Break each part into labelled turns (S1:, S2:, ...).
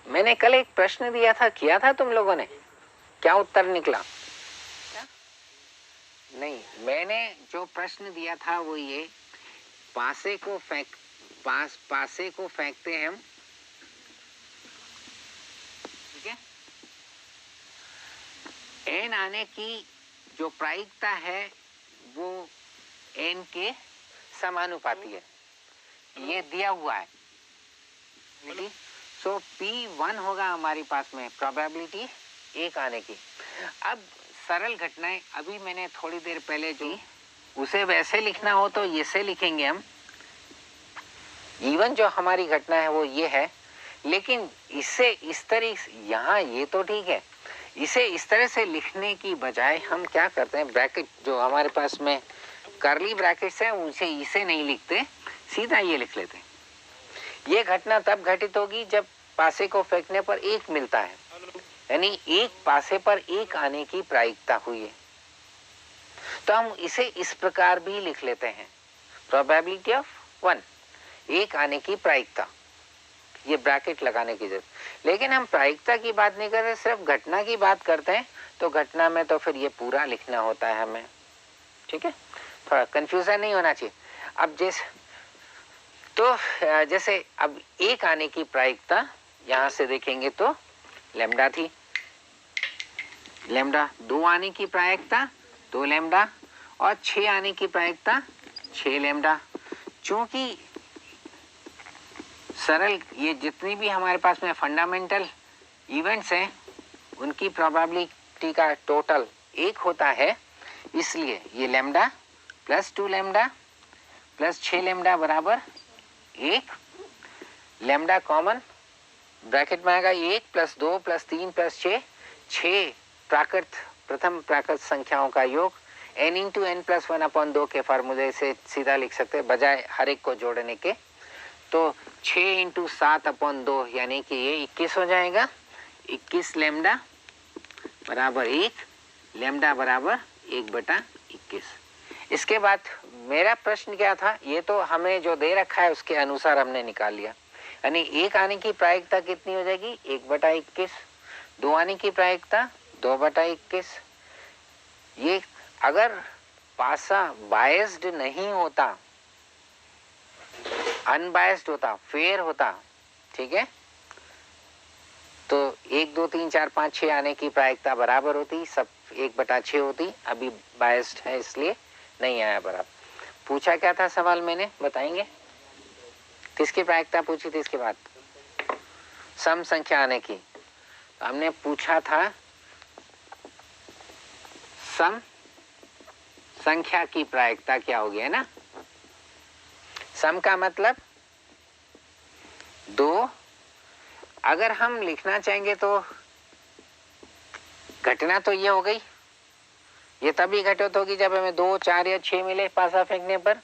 S1: मैंने कल एक प्रश्न दिया था, किया था तुम लोगों ने, क्या उत्तर निकला? नहीं, मैंने जो प्रश्न दिया था वो ये, पासे को फेंकते हैं हम, ठीक है। एन आने की जो प्रायिकता है वो एन के समानुपाती है, ये दिया हुआ है। सो P1 होगा हमारे पास में प्रोबेबिलिटी एक आने की। अब सरल घटनाएं अभी मैंने थोड़ी देर पहले जो उसे वैसे लिखना हो तो ये से लिखेंगे हम। इवन जो हमारी घटना है वो ये है, लेकिन इसे इस तरह यहाँ ये तो ठीक है, इसे इस तरह से लिखने की बजाय हम क्या करते हैं, ब्रैकेट जो हमारे पास में कर्ली ब्रैकेट्स है उसे इसे नहीं लिखते, सीधा ये लिख लेते हैं। ये घटना तब घटित होगी जब पासे को फेंकने पर एक मिलता है, यानी एक पासे पर एक आने की प्रायिकता हुई है। तो हम इसे इस प्रकार भी लिख लेते हैं, प्रोबेबिलिटी ऑफ 1, एक आने की प्रायिकता। ये ब्रैकेट लगाने की जरूरत, लेकिन हम प्रायिकता की बात नहीं करते, सिर्फ घटना की बात करते हैं। तो घटना में तो फिर ये पूरा लिखना होता है हमें, ठीक है। थोड़ा कंफ्यूजन नहीं होना चाहिए। अब जैसे अब एक आने की प्रायिकता यहां से देखेंगे तो लैम्डा थी, लैम्डा 2 आने की प्रायिकता 2 लैम्डा, और 6 आने की प्रायिकता 6 लैम्डा। चूंकि सरल ये जितनी भी हमारे पास में फंडामेंटल इवेंट्स हैं उनकी प्रोबेबिलिटी का टोटल 1 होता है, इसलिए ये lambda plus 2 lambda plus 6 lambda बराबर 1। लैम्डा कॉमन ब्रैकेट में आएगा, 1 प्लस 2 प्लस 3 प्लस 6 प्रथम प्राकृत संख्याओं का योग n इंटू एन प्लस 1/2 के फार्मूले से सीधा लिख सकते हैं, बजाय हर एक को जोड़ने के। तो 6 इंटू 7/2 यानी कि ये 21 हो जाएगा। 21 लैम्डा बराबर 1, लैम्डा बराबर 1/21। इसके बाद मेरा प्रश्न क्या था, ये तो हमें जो दे रखा है उसके अनुसार हमने निकाल लिया, यानी एक आने की प्रायिकता कितनी हो जाएगी 1/21, 2 आने की प्रायिकता 2/21। ये अगर पासा बायस्ड नहीं होता, अनबायस्ड होता, फेयर होता, ठीक है, तो 1 2 3 4 5 6 आने की प्रायिकता बराबर होती, सब 1/6 होती। अभी बायस्ड है इसलिए नहीं आया बराबर। पूछा क्या था सवाल, मैंने बताएंगे किसकी प्रायिकता पूछी थी? इसके बाद सम संख्या आने की हमने पूछा था, सम संख्या की प्रायिकता क्या होगी, है ना। सम का मतलब 2। अगर हम लिखना चाहेंगे तो घटना तो ये हो गई, ये तभी घटित होगी जब हमें 2 4 या 6 मिले पासा फेंकने पर।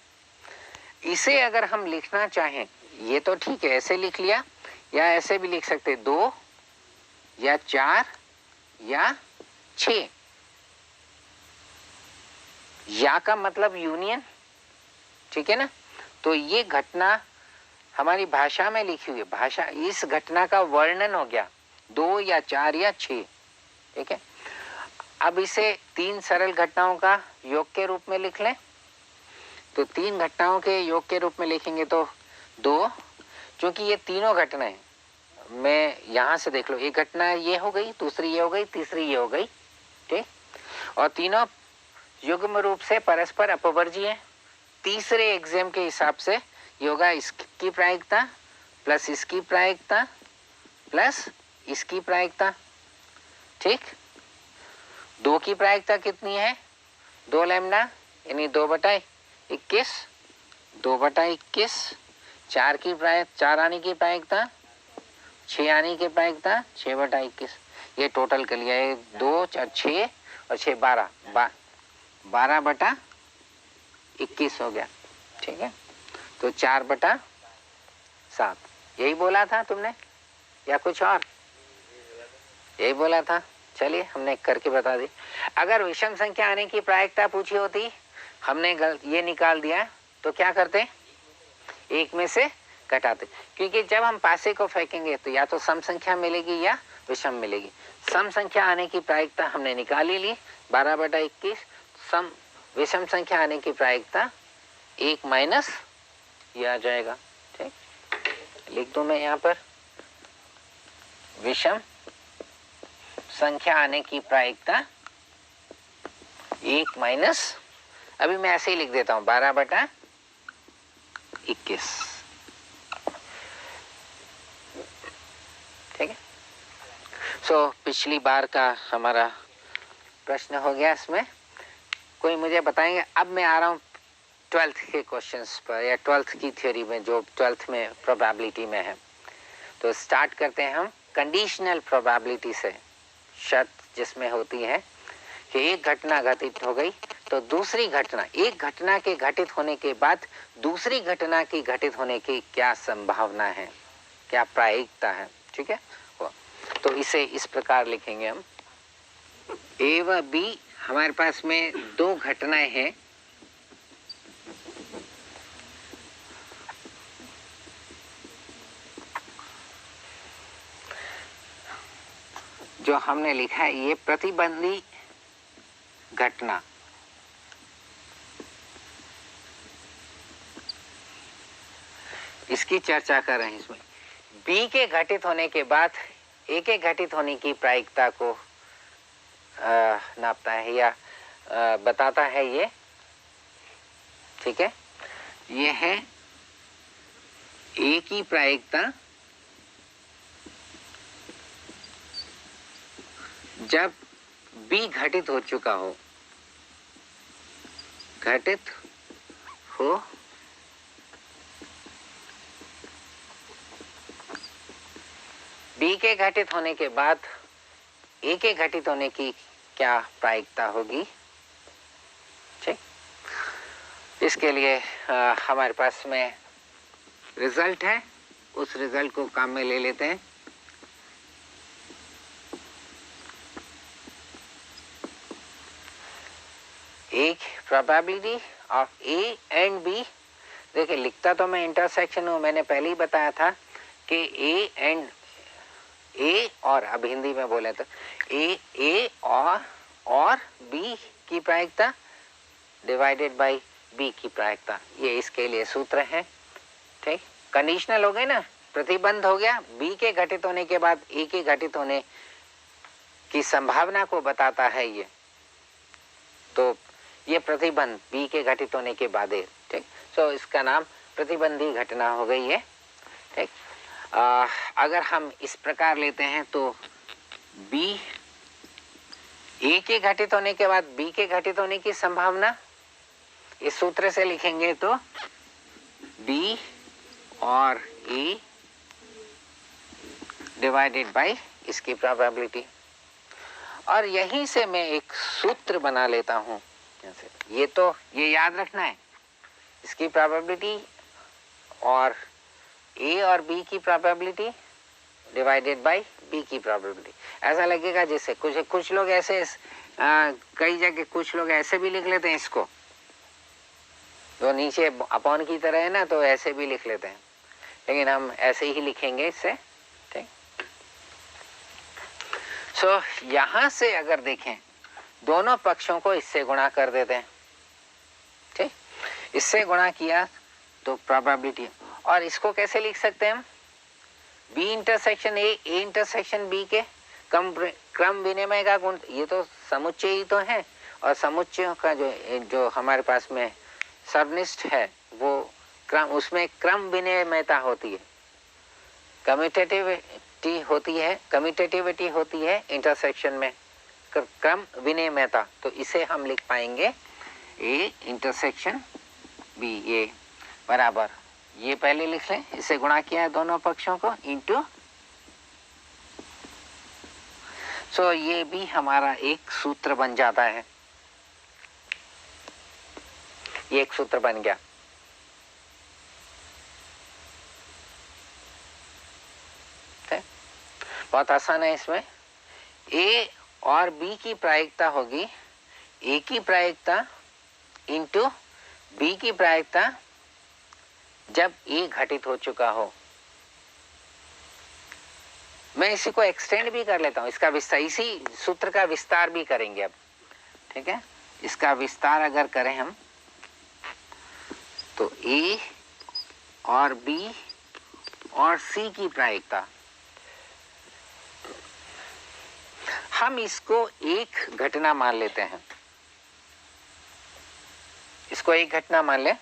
S1: इसे अगर हम लिखना चाहें, ये तो ठीक है ऐसे लिख लिया, या ऐसे भी लिख सकते 2 या 4 या 6। या का मतलब यूनियन, ठीक है ना। तो ये घटना हमारी भाषा में लिखी हुई है, भाषा इस घटना का वर्णन हो गया 2 या 4 या 6, ठीक है। अब इसे 3 सरल घटनाओं का योग के रूप में लिख लें। तो 3 घटनाओं के योग के रूप में लिखेंगे तो 2, क्योंकि ये तीनों घटनाएं, मैं यहां से देख लो, एक घटना ये हो गई, दूसरी ये हो गई, तीसरी ये हो गई, ठीक। और तीनों युग्म रूप से परस्पर अपवर्जी है। तीसरे एग्जाम के हिसाब से ये होगा इसकी प्रायिकता प्लस इसकी प्रायिकता प्लस इसकी प्रायिकता, ठीक। 2 की प्रायिकता कितनी है 2 लैम्डा, यानी 2/21, 2/21। 4 की प्रायिकता, 4 आने की प्रायिकता, 6 आने की प्रायिकता 6/21। ये टोटल कर लिया है 2 4 6 और 6 12, 12/21 हो गया, ठीक है। तो 4/7 यही बोला था तुमने या कुछ और? यही बोला था। चलिए हमने करके बता दी। अगर विषम संख्या आने की प्रायिकता पूछी होती, हमने ये निकाल दिया, तो क्या करते, एक में से घटाते, क्योंकि जब हम पासे को फेंकेंगे तो या तो सम संख्या मिलेगी या विषम मिलेगी। सम संख्या आने की प्रायिकता हमने निकाल ही ली 12/21, सम विषम संख्या आने की प्रायिकता 1 माइनस ये आ जाएगा। ठीक, लिख दूं मैं यहाँ पर विषम संख्या आने की प्रायिकता 1 माइनस, अभी मैं ऐसे ही लिख देता हूं 12/21। ठीक है, सो पिछली बार का हमारा प्रश्न हो गया। इसमें कोई मुझे बताएंगे? अब मैं आ रहा हूं 12th के क्वेश्चंस पर या 12th की थ्योरी में, जो 12th में प्रोबेबिलिटी में है। तो स्टार्ट करते हैं हम कंडीशनल प्रोबेबिलिटी से। शर्त जिसमें होती है कि एक घटना घटित हो गई तो दूसरी घटना, एक घटना के घटित होने के बाद दूसरी घटना की घटित होने की क्या संभावना है, क्या प्रायिकता है। ठीक है, तो इसे इस प्रकार लिखेंगे हम। ए व बी, हमारे पास में दो घटनाएं हैं। जो हमने लिखा है ये प्रतिबंधी घटना, इसकी चर्चा कर रहे हैं। इसमें बी के घटित होने के बाद ए के घटित होने की प्रायिकता को नापता है या बताता है ये। ठीक है, ये है ए की प्रायिकता जब बी घटित हो चुका हो, घटित हो बी के घटित होने के बाद ए के घटित होने की क्या प्रायिकता होगी। ठीक, इसके लिए हमारे पास में रिजल्ट है, उस रिजल्ट को काम में ले लेते हैं। एक probability of A and B, देखिए लिखता तो मैं इंटरसेक्शन हूं, मैंने पहले ही बताया था कि ए एंड ए, और अब हिंदी में बोले तो ए और बी की प्रायिकता डिवाइडेड बाय बी की प्रायिकता, ये इसके लिए सूत्र है। ठीक, कंडीशनल हो गए ना, प्रतिबंध हो गया, बी के घटित होने के बाद ए के घटित होने की संभावना को बताता है ये, तो ये प्रतिबंध बी के घटित होने के बाद है। ठीक, सो इसका नाम प्रतिबंधी घटना हो गई है। ठीक, अगर हम इस प्रकार लेते हैं तो बी, ए के घटित होने के बाद बी के घटित होने की संभावना इस सूत्र से लिखेंगे तो बी और ए डिवाइडेड बाय इसकी प्रोबेबिलिटी। और यहीं से मैं एक सूत्र बना लेता हूं, ये तो ये याद रखना है, इसकी प्रोबेबिलिटी और ए और बी की प्रोबेबिलिटी डिवाइडेड बाय बी की प्रोबेबिलिटी। ऐसा लगेगा जैसे कुछ लोग ऐसे कई जगह कुछ लोग ऐसे भी लिख लेते हैं इसको, तो नीचे अपॉन की तरह है ना, तो ऐसे भी लिख लेते हैं, लेकिन हम ऐसे ही लिखेंगे इससे। ठीक, सो यहां से अगर देखें दोनों पक्षों को इससे गुणा कर देते हैं। ठीक, इससे गुणा किया तो प्रोबेबिलिटी, और इसको कैसे लिख सकते हैं हम, B intersection A, A intersection B के क्रम विनिमय का गुण, ये तो समुच्चय ही तो है, और समुच्चयों का जो हमारे पास में सर्वनिष्ठ है वो क्रम, उसमें क्रम विनिमयता होती है, कम्यूटेटिविटी होती है इंटरसेक्शन में, क्रम विनिमयता। तो इसे हम लिख पाएंगे ए इंटरसेक्शन बी, ए बराबर, ये पहले लिख लें, इसे गुणा किया है दोनों पक्षों को इंटू, सो ये भी हमारा एक सूत्र बन जाता है, ये एक सूत्र बन गया। बहुत आसान है। इसमें ए और बी की प्रायिकता होगी ए की प्रायिकता इंटू बी की प्रायिकता जब ए घटित हो चुका हो। मैं इसी को एक्सटेंड भी कर लेता हूं, इसका विस्तार, इसी सूत्र का विस्तार भी करेंगे अब, ठीक है। इसका विस्तार अगर करें हम तो ए और बी और सी की प्रायिकता, हम इसको एक घटना मान लेते हैं, इसको एक घटना मान ले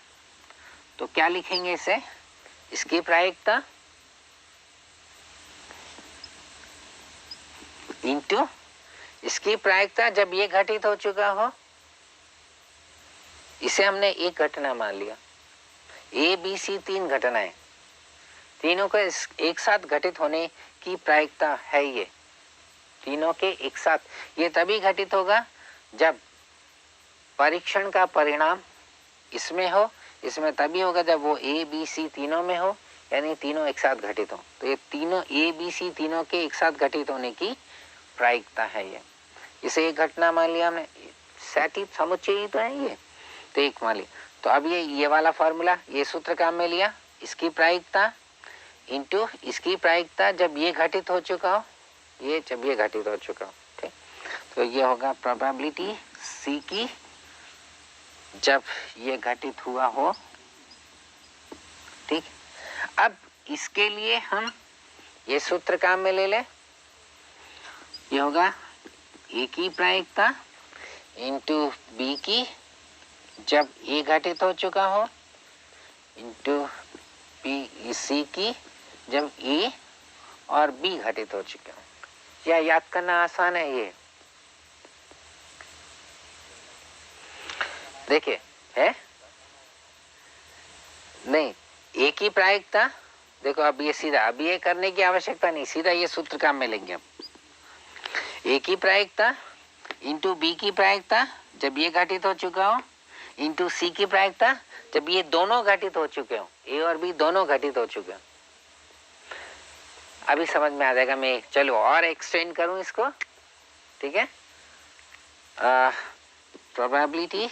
S1: तो क्या लिखेंगे इसे, इसकी प्रायिकता इंटू इसकी प्रायिकता जब ये घटित हो चुका हो, इसे हमने एक घटना मान लिया। ए बी सी तीन घटनाएं, तीनों के एक साथ घटित होने की प्रायिकता है ये, तीनों के एक साथ। ये तभी घटित होगा जब परीक्षण का परिणाम इसमें हो, इसमें तभी होगा जब वो ए बी सी तीनों में हो, यानी तीनों एक साथ घटित हो। तो ये तीनों ए बी सी तीनों के एक साथ घटित होने की प्रायिकता है ये, इसे एक घटना मान लिया हमने। सैटिव समुच्चय ही तो है ये, तो एक मान लिया। तो अब ये वाला फॉर्मूला, ये सूत्र काम में लिया, इसकी प्रायिकता इंटू इसकी प्रायिकता जब ये घटित हो चुका हो, ये जब ये घटित हो चुका हो, ठीक। तो ये होगा प्रोबेबिलिटी सी की जब ये घटित हुआ हो, ठीक। अब इसके लिए हम ये सूत्र काम में ले ले, ये होगा ए की प्रायिकता इंटू बी की जब ए घटित हो चुका हो इंटू बी सी की जब ए और बी घटित हो चुके हो। या याद करना आसान है ये, देखिए है नहीं, ए की प्रायिकता देखो, अब ये सीधा, अब ये करने की आवश्यकता नहीं, सीधा ये सूत्र काम में लेंगे। अब ए की प्रायिकता इंटू बी की प्रायिकता जब ये घटित हो चुका हो इंटू सी की प्रायिकता जब ये दोनों घटित हो चुके हो, ए और बी दोनों घटित हो चुके हो। अभी समझ में आ जाएगा। मैं चलो और एक्सटेंड करूं इसको, ठीक है। प्रोबेबिलिटी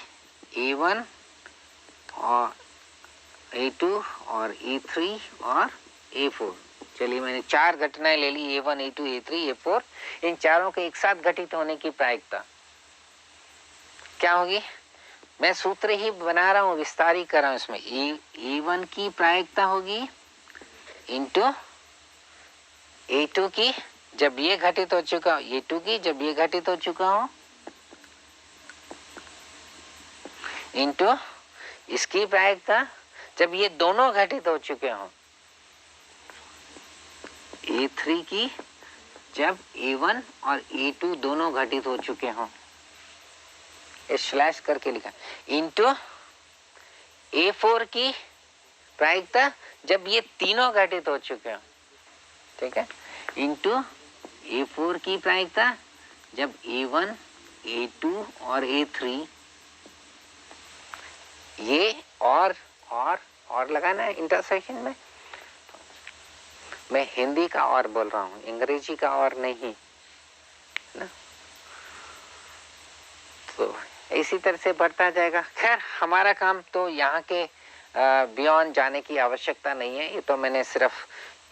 S1: A1 और A2 और A3 और A4, चलिए मैंने चार घटनाएं ले ली, A1 A2 A3 A4, इन चारों के एक साथ घटित होने की प्रायिकता क्या होगी। मैं सूत्र ही बना रहा हूँ, विस्तारी कर रहा हूँ इसमें। A1 की प्रायिकता होगी इंटू A2 की जब ये घटित हो चुका हो, A2 की जब ये घटित हो चुका हो इंटू इसकी प्रायिकता जब ये दोनों घटित हो चुके हो, A3 की जब A1 और A2 दोनों घटित हो चुके हो, स्लैश करके लिखा, इंटू A4 की प्रायिकता जब ये तीनों घटित हो चुके हो, ठीक है, इंटू A4 की प्रायिकता जब A1 A2 और A3 ये और लगाना है इंटरसेक्शन में। मैं हिंदी का और बोल रहा हूँ, अंग्रेजी का और नहीं ना। तो इसी तरह से बढ़ता जाएगा। खैर हमारा काम तो यहाँ के बियॉन्ड जाने की आवश्यकता नहीं है, ये तो मैंने सिर्फ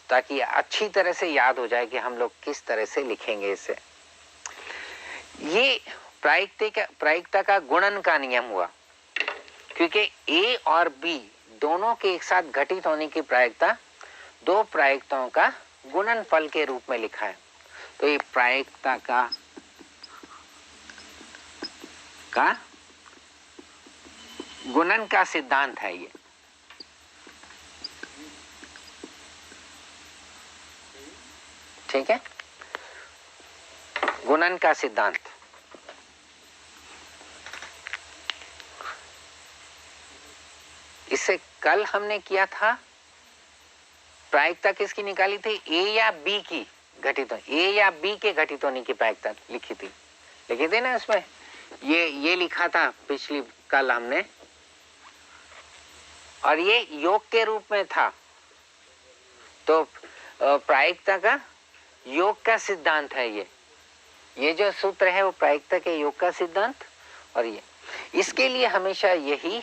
S1: ताकि अच्छी तरह से याद हो जाए कि हम लोग किस तरह से लिखेंगे इसे। ये प्रायिकता का गुणन का नियम हुआ, क्योंकि ए और बी दोनों के एक साथ घटित होने की प्रायिकता दो प्रायिकताओं का गुणनफल के रूप में लिखा है। तो ये प्रायिकता का गुणन का सिद्धांत है ये, ठीक है, गुणन का सिद्धांत। इससे कल हमने किया था, प्रायिकता किसकी निकाली थी, ए या बी की घटित, ए या बी के घटित होने की प्रायिकता लिखी थी ना उसमें, ये लिखा था पिछली कल हमने, और ये योग के रूप में था। तो प्रायिकता का योग का सिद्धांत है ये जो सूत्र है वो प्रायिकता के योग का सिद्धांत। और ये इसके लिए हमेशा यही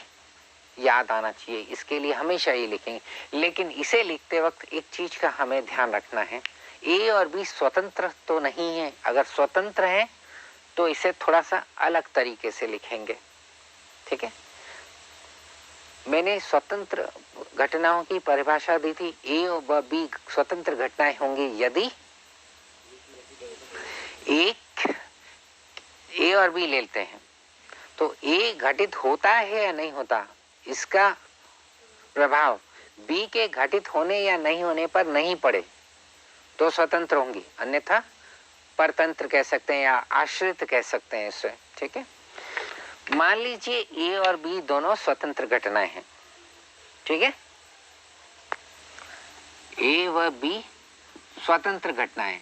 S1: याद आना चाहिए, इसके लिए हमेशा ये लिखेंगे। लेकिन इसे लिखते वक्त एक चीज का हमें ध्यान रखना है, ए और बी स्वतंत्र तो नहीं है। अगर स्वतंत्र है तो इसे थोड़ा सा अलग तरीके से लिखेंगे, ठीक है। मैंने स्वतंत्र घटनाओं की परिभाषा दी थी, ए और बी स्वतंत्र घटनाएं होंगी यदि एक ए और बी लेते हैं तो ए घटित होता है या नहीं होता, इसका प्रभाव बी के घटित होने या नहीं होने पर नहीं पड़े तो स्वतंत्र होंगी, अन्यथा परतंत्र कह सकते हैं या आश्रित कह सकते हैं इसे, ठीक है। मान लीजिए ए और बी दोनों स्वतंत्र घटनाएं हैं, ठीक है। ए व बी स्वतंत्र घटनाएं,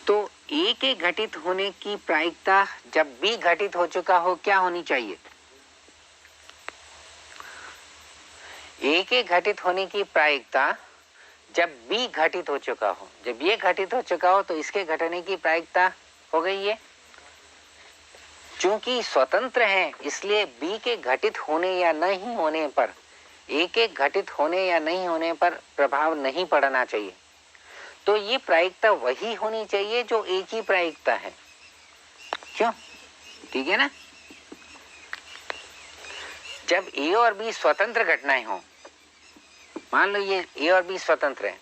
S1: तो ए के घटित होने की प्रायिकता जब बी घटित हो चुका हो क्या होनी चाहिए? ए के घटित होने की प्रायिकता जब बी घटित हो चुका हो, जब ये घटित हो चुका हो तो इसके घटने की प्रायिकता हो गई है। चूंकि स्वतंत्र है इसलिए बी के घटित होने या नहीं होने पर ए के घटित होने या नहीं होने पर प्रभाव नहीं पड़ना चाहिए। तो ये प्रायिकता वही होनी चाहिए जो ए की प्रायिकता है, क्यों? ठीक है ना। जब ए और बी स्वतंत्र घटनाएं हों, मान लो ये ए और बी स्वतंत्र है,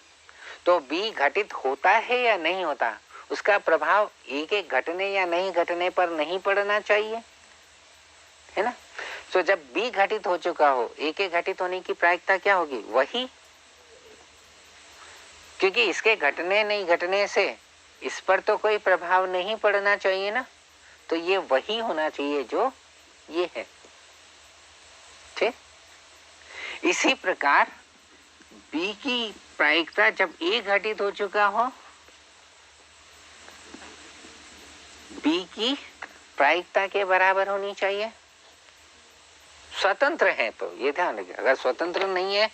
S1: तो बी घटित होता है या नहीं होता उसका प्रभाव ए के घटने या नहीं घटने पर नहीं पड़ना चाहिए, है ना। तो जब बी घटित हो चुका हो ए के घटित होने की प्रायिकता क्या होगी? वही, क्योंकि इसके घटने नहीं घटने से इस पर तो कोई प्रभाव नहीं पड़ना चाहिए ना, तो ये वही होना चाहिए जो ये है, ठीक। इसी प्रकार बी की प्रायिकता जब ए घटित हो चुका हो, बी की प्रायिकता के बराबर होनी चाहिए। स्वतंत्र है तो ये ध्यान रखिए, अगर स्वतंत्र नहीं है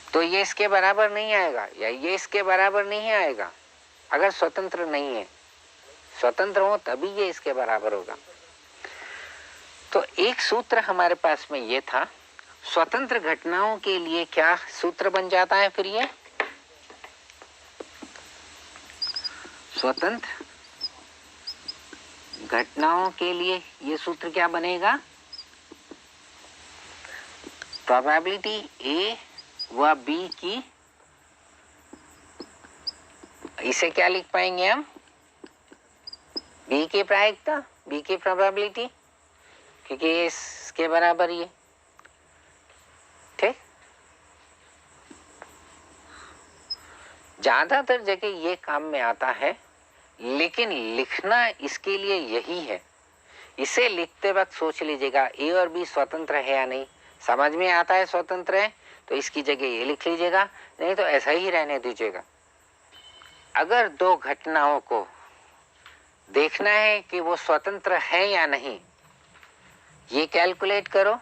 S1: तो ये इसके बराबर नहीं आएगा या ये इसके बराबर नहीं आएगा। अगर स्वतंत्र नहीं है, स्वतंत्र हो तभी ये इसके बराबर होगा। तो एक सूत्र हमारे पास में ये था, स्वतंत्र घटनाओं के लिए क्या सूत्र बन जाता है फिर ये? स्वतंत्र घटनाओं के लिए ये सूत्र क्या बनेगा? प्रोबेबिलिटी ए व बी की, इसे क्या लिख पाएंगे हम? बी की प्रायिकता, बी की प्रोबेबिलिटी, क्योंकि ये इसके बराबर ही है, ठीक। ज्यादातर जगह ये काम में आता है, लेकिन लिखना इसके लिए यही है। इसे लिखते वक्त सोच लीजिएगा ए और बी स्वतंत्र है या नहीं। समझ में आता है स्वतंत्र है तो इसकी जगह ये लिख लीजिएगा, नहीं तो ऐसा ही रहने दीजिएगा। अगर दो घटनाओं को देखना है कि वो स्वतंत्र है या नहीं, ये कैलकुलेट करो,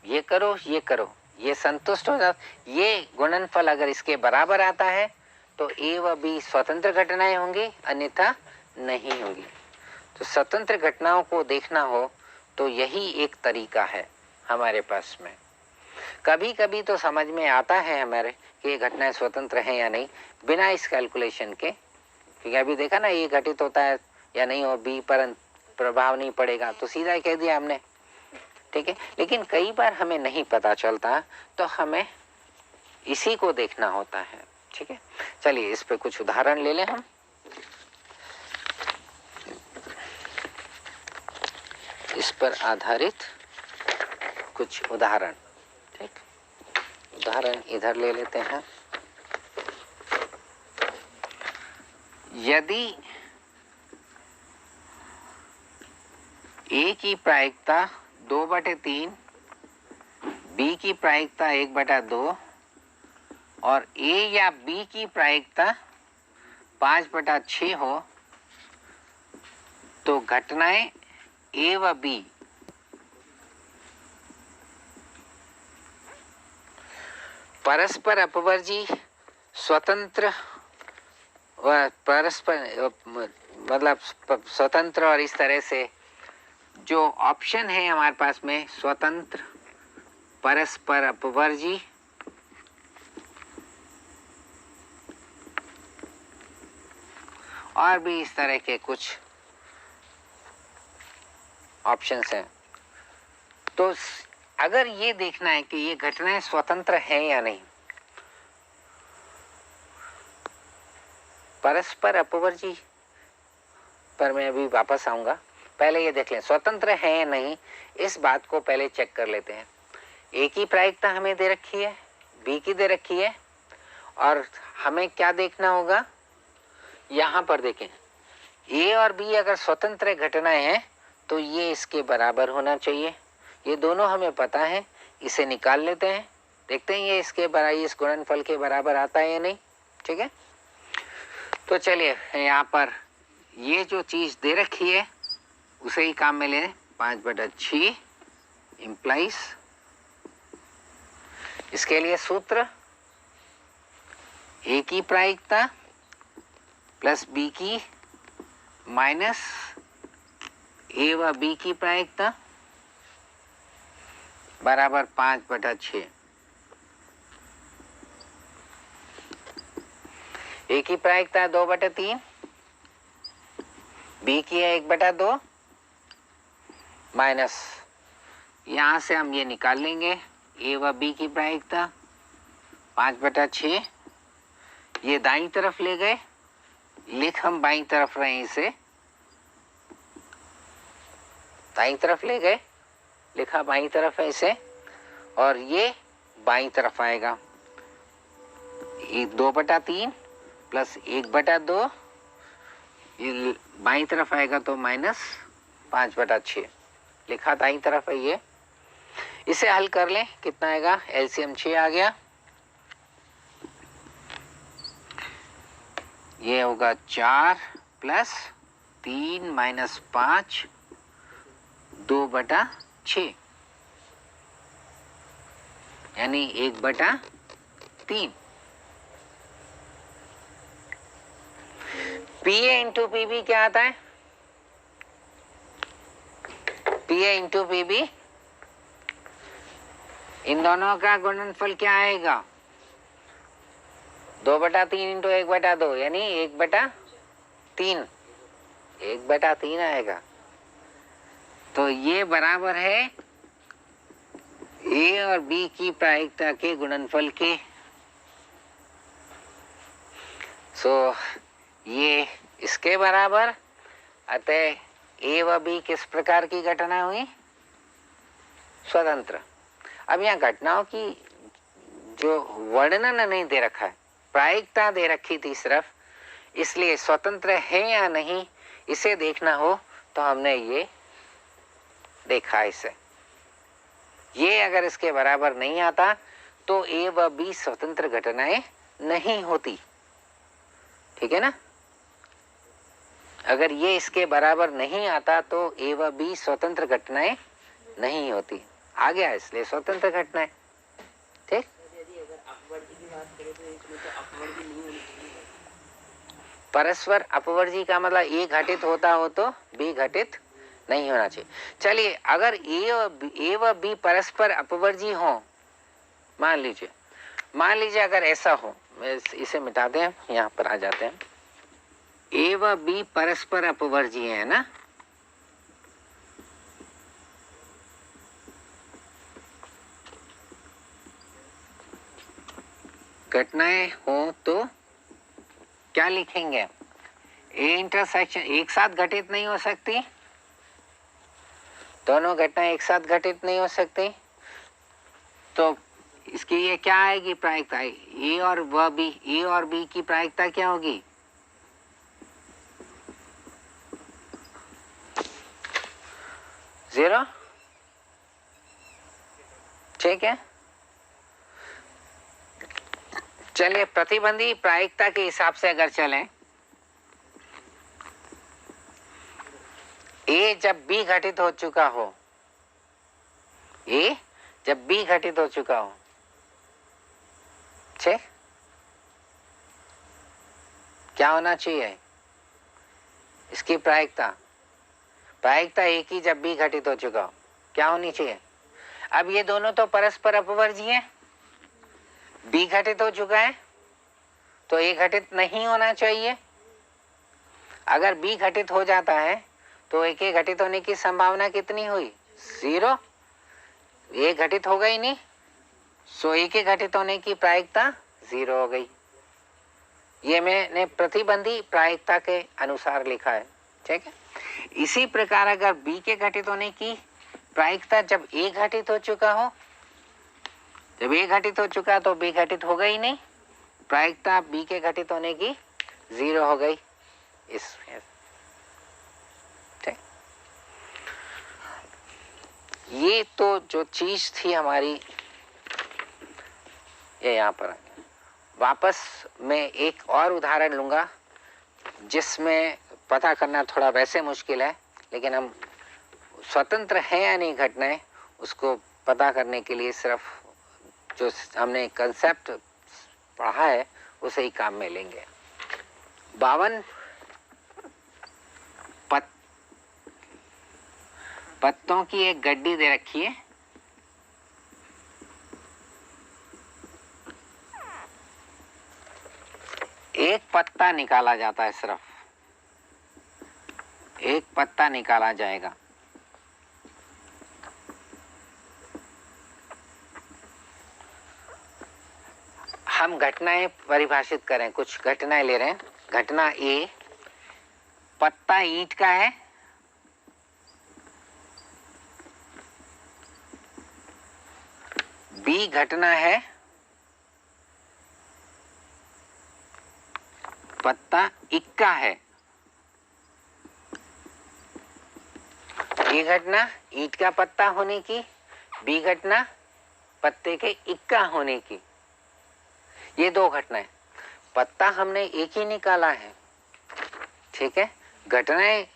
S1: ये करो, ये करो, ये संतुष्ट हो जाता। ये गुणनफल अगर इसके बराबर आता है तो ए व बी स्वतंत्र घटनाएं होंगी, अन्यथा नहीं होंगी। तो स्वतंत्र घटनाओं को देखना हो तो यही एक तरीका है हमारे पास में। कभी कभी तो समझ में आता है हमारे कि ये घटनाएं स्वतंत्र हैं या नहीं बिना इस कैलकुलेशन के, क्योंकि अभी देखा ना ये घटित होता है या नहीं और बी पर प्रभाव नहीं पड़ेगा तो सीधा कह दिया हमने, ठीक है। लेकिन कई बार हमें नहीं पता चलता तो हमें इसी को देखना होता है, ठीक है। चलिए इस पे कुछ उदाहरण ले लें हम। इस पर आधारित कुछ उदाहरण, ठीक। उदाहरण इधर ले लेते हैं। यदि ए की प्रायिकता 2/3, बी की प्रायिकता 1/2 और ए या बी की प्रायिकता 5/6 हो तो घटनाएं ए व बी परस्पर अपवर्जी स्वतंत्र व परस्पर, मतलब स्वतंत्र, और इस तरह से जो ऑप्शन है हमारे पास में स्वतंत्र, परस्पर अपवर्जी, और भी इस तरह के कुछ ऑप्शंस हैं। तो अगर ये देखना है कि ये घटनाएं स्वतंत्र हैं या नहीं, परस्पर अपवर्जी पर मैं अभी वापस आऊंगा, पहले ये देख लें स्वतंत्र है या नहीं, इस बात को पहले चेक कर लेते हैं। ए की प्रायिकता हमें दे रखी है, बी की दे रखी है, और हमें क्या देखना होगा, यहां पर देखें ए और बी अगर स्वतंत्र घटनाएं हैं तो ये इसके बराबर होना चाहिए। ये दोनों हमें पता है, इसे निकाल लेते हैं, देखते हैं ये इसके बराबर, इस गुणनफल के बराबर आता है या नहीं। ठीक है, तो चलिए यहाँ पर ये जो चीज दे रखी है उसे ही काम में ले, 5/6 इम्प्लाइज, इसके लिए सूत्र ए की प्रायिकता प्लस बी की माइनस ए व बी की प्रायिकता बराबर 5/6। ए की प्रायिकता 2/3, बी की है 1/2, माइनस यहां से हम ये निकाल लेंगे ए व बी की प्रायिकता 5/6, ये दाईं तरफ ले गए, लिख हम बाईं तरफ रहे, इसे दाईं तरफ ले गए, लिखा बाईं तरफ है इसे, और ये बाईं तरफ आएगा, 2/3 प्लस 1/2, ये बाईं तरफ आएगा तो माइनस 5/6, लिखा दाईं तरफ है ये। इसे हल कर लें, कितना आएगा, एलसीएम 6 आ गया, ये होगा 4 प्लस 3 माइनस 5 2/6, यानी 1/3। पीए इंटू पीबी क्या आता है, पीए इंटू पीबी, इन दोनों का गुणनफल क्या आएगा, 2/3 इंटू 1/2, यानी 1/3, 1/3 आएगा। तो ये बराबर है ए और बी की प्रायिकता के गुणनफल के। सो ये इसके बराबर, अतः ए व बी किस प्रकार की घटना हुई, स्वतंत्र। अब यहाँ घटनाओं की जो वर्णन नहीं दे रखा है, प्रायिकता दे रखी थी सिर्फ, इसलिए स्वतंत्र है या नहीं इसे देखना हो तो हमने ये देखा इसे, ये अगर इसके बराबर नहीं आता तो ए व बी स्वतंत्र घटनाएं नहीं होती। ठीक है ना, अगर ये इसके बराबर नहीं आता तो ए व बी स्वतंत्र घटनाएं नहीं होती, आ गया इसलिए स्वतंत्र घटनाएं। ठीक, परस्पर अपवर्जी का मतलब ए घटित होता हो तो बी घटित नहीं होना चाहिए। चलिए अगर ए व बी परस्पर अपवर्जी हो, मान लीजिए अगर ऐसा हो, इसे मिटा दें, यहाँ पर आ जाते हैं, ए व बी परस्पर अपवर्जी है ना, घटनाएं हो तो क्या लिखेंगे, ए इंटरसेक्शन एक साथ घटित नहीं हो सकती, दोनों घटनाएं एक साथ घटित नहीं हो सकती, तो इसकी ये क्या आएगी प्रायिकता, ए और बी, ए और बी की प्रायिकता क्या होगी, जीरो। ठीक है, चलिए प्रतिबंधी प्रायिकता के हिसाब से अगर चलें, ए जब बी घटित हो चुका हो, ए जब बी घटित हो चुका हो, ठीक, क्या होना चाहिए इसकी प्रायिकता? प्रायिकता एक ही जब बी घटित हो चुका हो क्या होनी चाहिए? अब ये दोनों तो परस्पर अपवर्जी हैं। बी घटित हो चुका है तो ए घटित नहीं होना चाहिए। अगर बी घटित हो जाता है तो ए के घटित होने की संभावना कितनी हुई? 0। ए घटित होगा ही नहीं, सो ए के घटित होने की प्रायिकता 0 हो गई। ये मैंने प्रतिबंधी प्रायिकता के अनुसार लिखा है, ठीक है। इसी प्रकार अगर बी के घटित होने की प्रायिकता जब ए घटित हो चुका हो, जब ए घटित हो चुका तो बी घटित होगा ही नहीं, प्रायिकता बी के घटित होने की 0 हो गई। इस ठीक, ये तो जो चीज थी हमारी, ये यहाँ पर वापस मैं एक और उदाहरण लूंगा जिसमें पता करना थोड़ा वैसे मुश्किल है, लेकिन हम स्वतंत्र है या नहीं घटनाएं उसको पता करने के लिए सिर्फ जो हमने कंसेप्ट पढ़ा है उसे ही काम में लेंगे। 52 पत्तों की एक गड्डी दे रखी है। एक पत्ता निकाला जाता है, सिर्फ एक पत्ता निकाला जाएगा। हम घटनाएं परिभाषित करें, कुछ घटनाएं ले रहे हैं। घटना ए, पत्ता ईंट का है, बी घटना है पत्ता इक्का है। ए घटना ईंट का पत्ता होने की, बी घटना पत्ते के इक्का होने की। ये दो घटनाएं, पत्ता हमने एक ही निकाला है, ठीक है, घटनाएं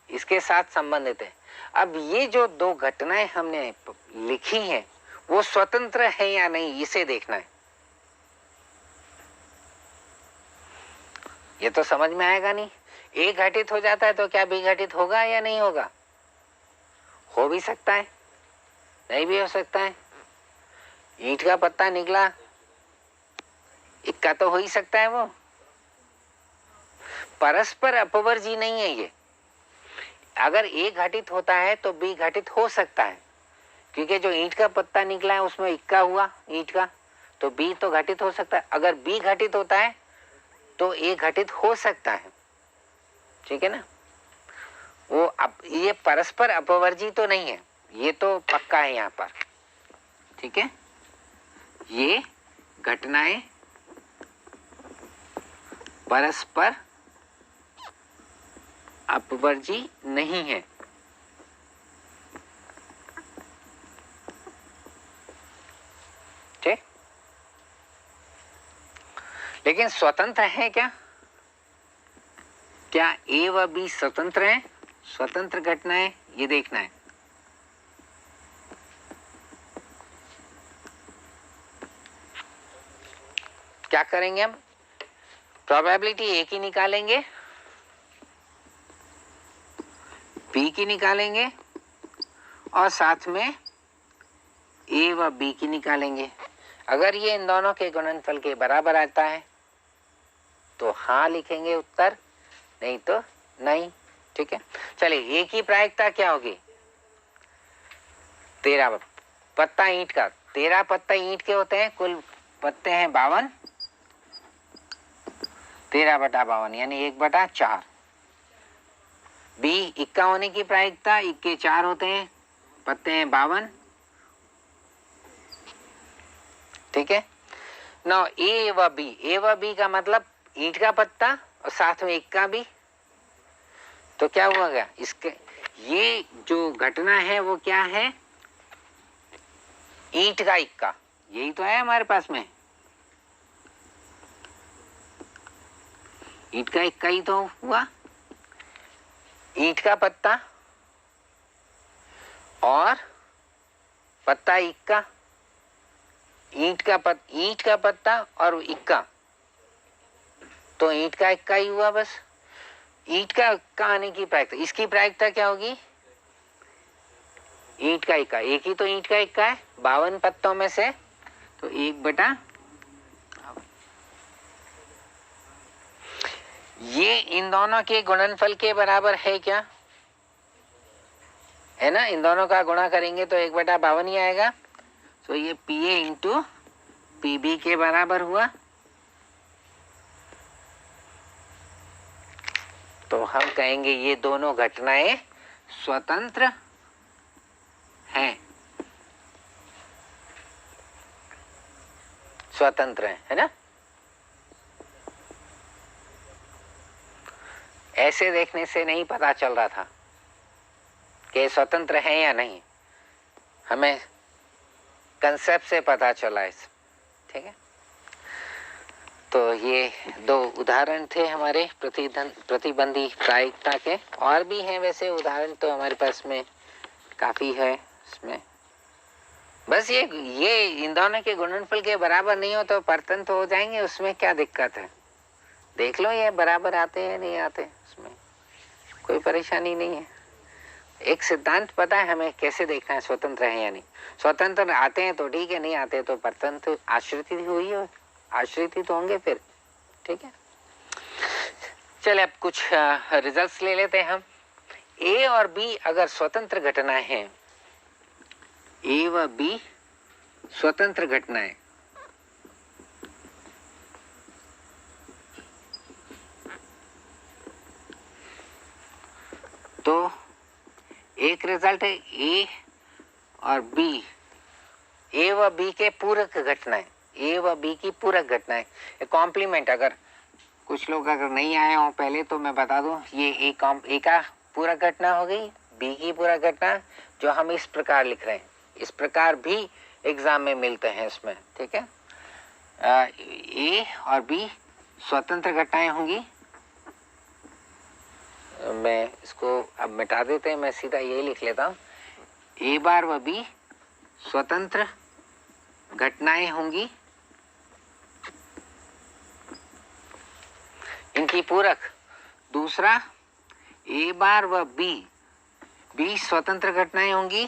S1: इसके साथ संबंधित है। अब ये जो दो घटनाएं हमने लिखी हैं वो स्वतंत्र है या नहीं इसे देखना है। ये तो समझ में आएगा नहीं। ए घटित हो जाता है तो क्या बी घटित होगा या नहीं होगा? हो भी सकता है, नहीं भी हो सकता है। ईंट का पत्ता निकला, इक्का तो हो ही सकता है। वो परस्पर अपवर्जी नहीं है। ये अगर ए घटित होता है तो बी घटित हो सकता है, क्योंकि जो ईंट का पत्ता निकला है उसमें इक्का हुआ ईंट का, तो बी तो घटित हो सकता है। अगर बी घटित होता है तो ए घटित हो सकता है, ठीक है ना। वो अब ये परस्पर अपवर्जी तो नहीं है, ये तो पक्का है यहाँ पर, ठीक है। ये घटनाएं परस्पर अपवर्जी नहीं है, ठीक। लेकिन स्वतंत्र है क्या? क्या ए व बी स्वतंत्र हैं? स्वतंत्र घटनाएं, ये देखना है। क्या करेंगे हम? प्रोबेबिलिटी ए की निकालेंगे, बी की निकालेंगे और साथ में ए व बी की निकालेंगे। अगर ये इन दोनों के गुणनफल के बराबर आता है तो हाँ लिखेंगे उत्तर, नहीं तो नहीं, ठीक है। चलिए, ए की प्रायिकता क्या होगी? 13 पत्ता ईंट का, 13 पत्ता ईंट के होते हैं, कुल पत्ते हैं 52, 13/52 यानी 1/4। बी इक्का होने की प्रायिकता, इक्के 4 होते हैं, पत्ते हैं 52, ठीक है। नौ ए व बी, ए व बी का मतलब ईंट का पत्ता और साथ में इक्का भी, तो क्या हुआ? इसके ये जो घटना है वो क्या है? ईंट का इक्का, यही तो है हमारे पास में। ईंट का इक्का ही तो हुआ, ईंट का पत्ता और पत्ता इक्का, ईंट का पत्ता और इक्का, तो ईंट का इक्का ही हुआ बस। ईंट का आने की प्रायिकता, इसकी प्रायिकता क्या होगी? ईंट का इक्का, एक ही तो ईंट का इक्का है 52 पत्तों में से, तो 1/। ये इन दोनों के गुणनफल के बराबर है क्या? है ना, इन दोनों का गुणा करेंगे तो 1/52 ही आएगा। तो ये PA इंटू PB के बराबर हुआ। तो हम कहेंगे ये दोनों घटनाएं स्वतंत्र हैं, स्वतंत्र है ना। ऐसे देखने से नहीं पता चल रहा था कि स्वतंत्र है या नहीं, हमें कंसेप्ट से पता चला इस, ठीक है। तो ये दो उदाहरण थे हमारे प्रतिबंधी प्रायिकता के। और भी हैं वैसे उदाहरण तो हमारे पास में काफी है इसमें। बस ये इन दोनों के गुणनफल के बराबर नहीं हो तो परतंत्र हो जाएंगे, उसमें क्या दिक्कत है? देख लो ये बराबर आते हैं नहीं आते, उसमें कोई परेशानी नहीं है। एक सिद्धांत पता है हमें कैसे देखना है स्वतंत्र है या नहीं। स्वतंत्र आते हैं तो ठीक है, नहीं आते तो परतंत्र आश्रित हुई हो, आश्रित तो होंगे फिर, ठीक है। चले अब कुछ रिजल्ट्स ले लेते हैं हम। ए और बी अगर स्वतंत्र घटनाएं हैं, ए व बी स्वतंत्र घटनाएं, तो एक रिजल्ट है ए और बी, ए व बी के पूरक घटनाएं, ए व बी की पूरक घटनाएं, कॉम्प्लीमेंट। अगर कुछ लोग अगर नहीं आए हों पहले तो मैं बता दूं, ये ए का पूरक घटना हो गई, बी की पूरक घटना, जो हम इस प्रकार लिख रहे हैं, इस प्रकार भी एग्जाम में मिलते हैं इसमें, ठीक है। ए और बी स्वतंत्र घटनाएं होंगी। मैं इसको अब मिटा देते हैं, मैं सीधा यही लिख लेता हूँ, ए बार व बी स्वतंत्र घटनाएं होंगी, इनकी पूरक। दूसरा, ए बार व बी स्वतंत्र घटनाएं होंगी।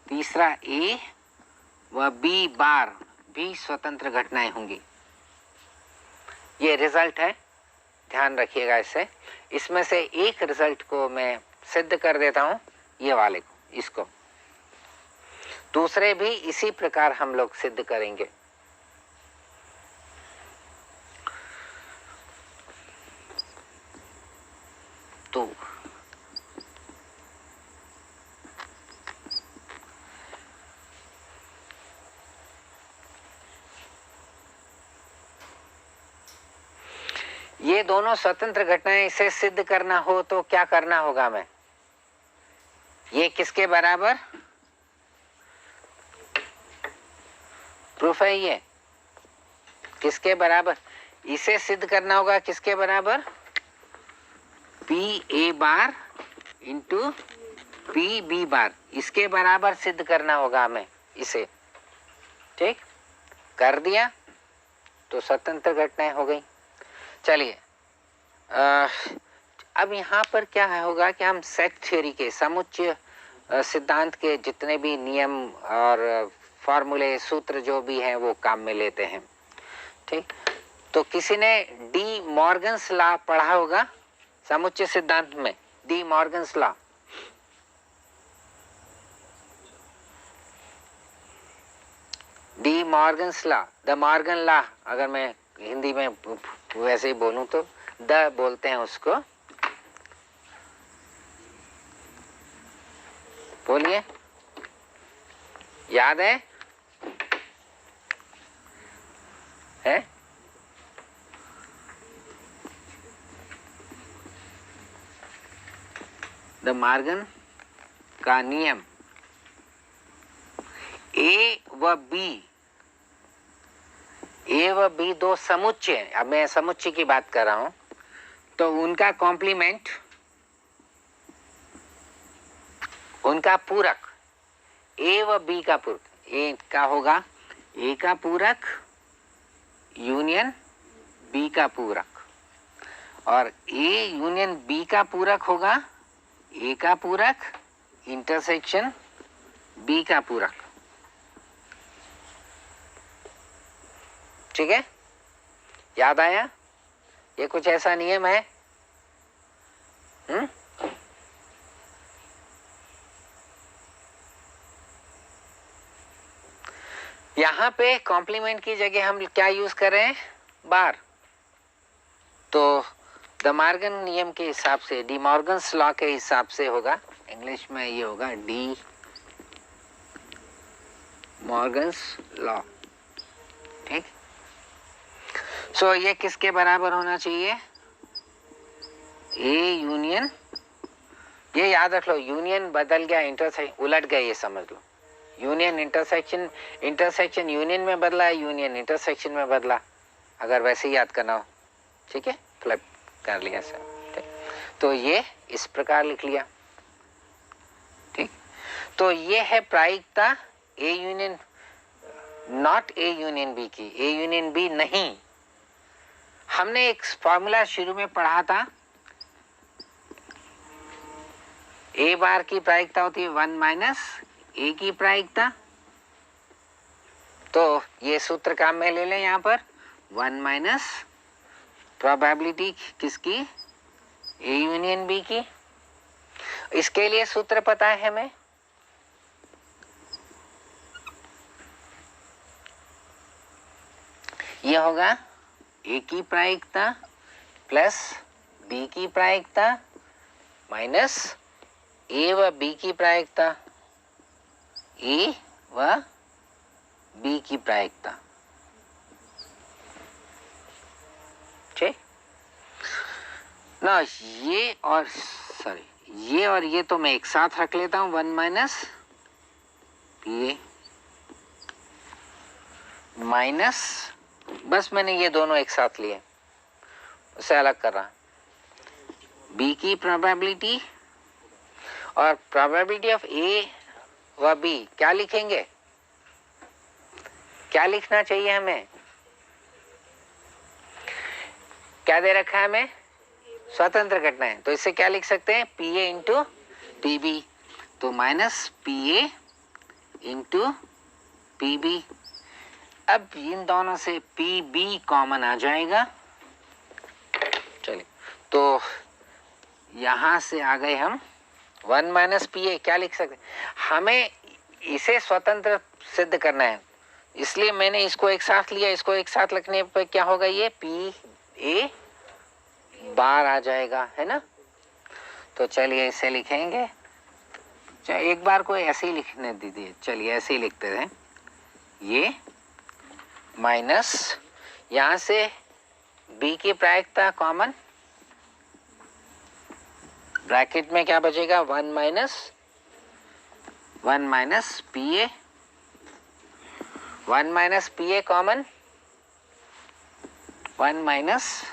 S1: तीसरा, ए व बी बार भी स्वतंत्र घटनाएं होंगी। ये रिजल्ट है, ध्यान रखिएगा इससे। इसमें से एक रिजल्ट को मैं सिद्ध कर देता हूं, ये वाले को, इसको। दूसरे भी इसी प्रकार हम लोग सिद्ध करेंगे। तो ये दोनों स्वतंत्र घटनाएं, इसे सिद्ध करना हो तो क्या करना होगा? मैं ये किसके बराबर प्रूफ है? ये किसके बराबर? इसे सिद्ध करना होगा किसके बराबर? P A bar into P B bar, इसके बराबर सिद्ध करना होगा हमें इसे, ठीक। कर दिया तो स्वतंत्र घटनाएं हो गई। चलिए अब यहाँ पर क्या होगा कि हम सेट थ्योरी के, समुच्चय सिद्धांत के जितने भी नियम और फॉर्मूले, सूत्र जो भी हैं वो काम में लेते हैं, ठीक। तो किसी ने डी मॉर्गन्स लॉ पढ़ा होगा समुच्चय सिद्धांत में, D Morgan's law. D Morgan's law, the Morgan law, अगर मैं हिंदी में वैसे ही बोलूं तो द बोलते हैं उसको। बोलिए, याद है? द मॉर्गन का नियम, ए व बी दो समुच्चय, अब मैं समुच्चय की बात कर रहा हूं, तो उनका कॉम्प्लीमेंट, उनका पूरक, ए व बी का पूरक, ए का होगा ए का पूरक यूनियन बी का पूरक, और ए यूनियन बी का पूरक होगा ए का पूरक इंटरसेक्शन बी का पूरक। ठीक है, याद आया? ये कुछ ऐसा नियम है। यहां पे कॉम्प्लीमेंट की जगह हम क्या यूज कर रहे हैं? बार। तो द मॉर्गन नियम के हिसाब से, डी मॉर्गन्स लॉ के हिसाब से होगा, इंग्लिश में ये होगा डी मॉर्गन्स लॉ। ठीक, सो ये किसके बराबर होना चाहिए? ए यूनियन, ये याद रख लो, यूनियन बदल गया इंटरसेक्शन, उलट गया, ये समझ लो। यूनियन इंटरसेक्शन, इंटरसेक्शन यूनियन में बदला है, यूनियन इंटरसेक्शन में बदला, अगर वैसे ही याद करना हो। ठीक है, फ्लिप कर लिया सर। ठीक, तो ये इस प्रकार लिख लिया। ठीक, तो ये है प्रायिकता A union, not A union B की, ए यूनियन बी नहीं। हमने एक फॉर्मूला शुरू में पढ़ा था, ए बार की प्रायिकता होती है 1 माइनस ए की प्रायिकता। तो ये सूत्र काम में ले लें यहाँ पर, 1 माइनस प्रोबेबिलिटी किसकी? ए यूनियन बी की। इसके लिए सूत्र पता है हमें, ये होगा ए की प्रायिकता प्लस बी की प्रायिकता माइनस ए व बी की प्रायिकता, ए व बी की प्रायिकता। ठीक ना, ये और सॉरी, ये और ये तो मैं एक साथ रख लेता हूं, 1 माइनस ये माइनस, बस मैंने ये दोनों एक साथ लिए, उसे अलग कर रहा। बी की प्रोबेबिलिटी और प्रोबेबिलिटी ऑफ ए व बी क्या लिखेंगे? क्या लिखना चाहिए हमें? क्या दे रखा है हमें? स्वतंत्र घटनाएं, तो इससे क्या लिख सकते हैं? P A into P B, तो minus P A into P B. अब इन दोनों से पी बी कॉमन आ जाएगा। चलिए, तो यहां से आ गए हम 1 माइनस पी ए, क्या लिख सकते हैं? हमें इसे स्वतंत्र सिद्ध करना है, इसलिए मैंने इसको एक साथ लिया। इसको एक साथ लिखने पर क्या होगा? ये पी ए बार आ जाएगा, है ना? तो चलिए इसे लिखेंगे, एक बार को ऐसे ही लिखने दीजिए। चलिए ऐसे ही लिखते हैं, ये माइनस यहां से बी की प्रायिकता कॉमन, ब्रैकेट में क्या बचेगा? 1 minus P A, 1 minus P A common, 1 minus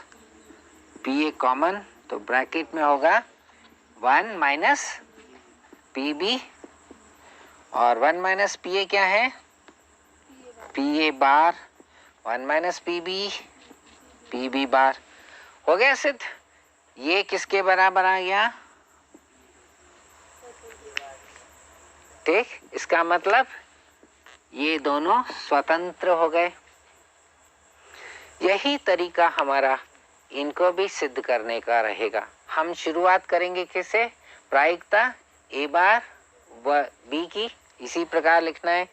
S1: P A common, तो ब्रैकेट में होगा 1 माइनस पी बी, और 1 माइनस पी ए क्या है? P A bar, 1 minus P B bar. हो गया सिद्ध। ये किसके बराबर आ गया? ठीक, इसका मतलब ये दोनों स्वतंत्र हो गए। यही तरीका हमारा इनको भी सिद्ध करने का रहेगा। हम शुरुआत करेंगे किससे? प्रायिकता ए बार व बी की, इसी प्रकार लिखना है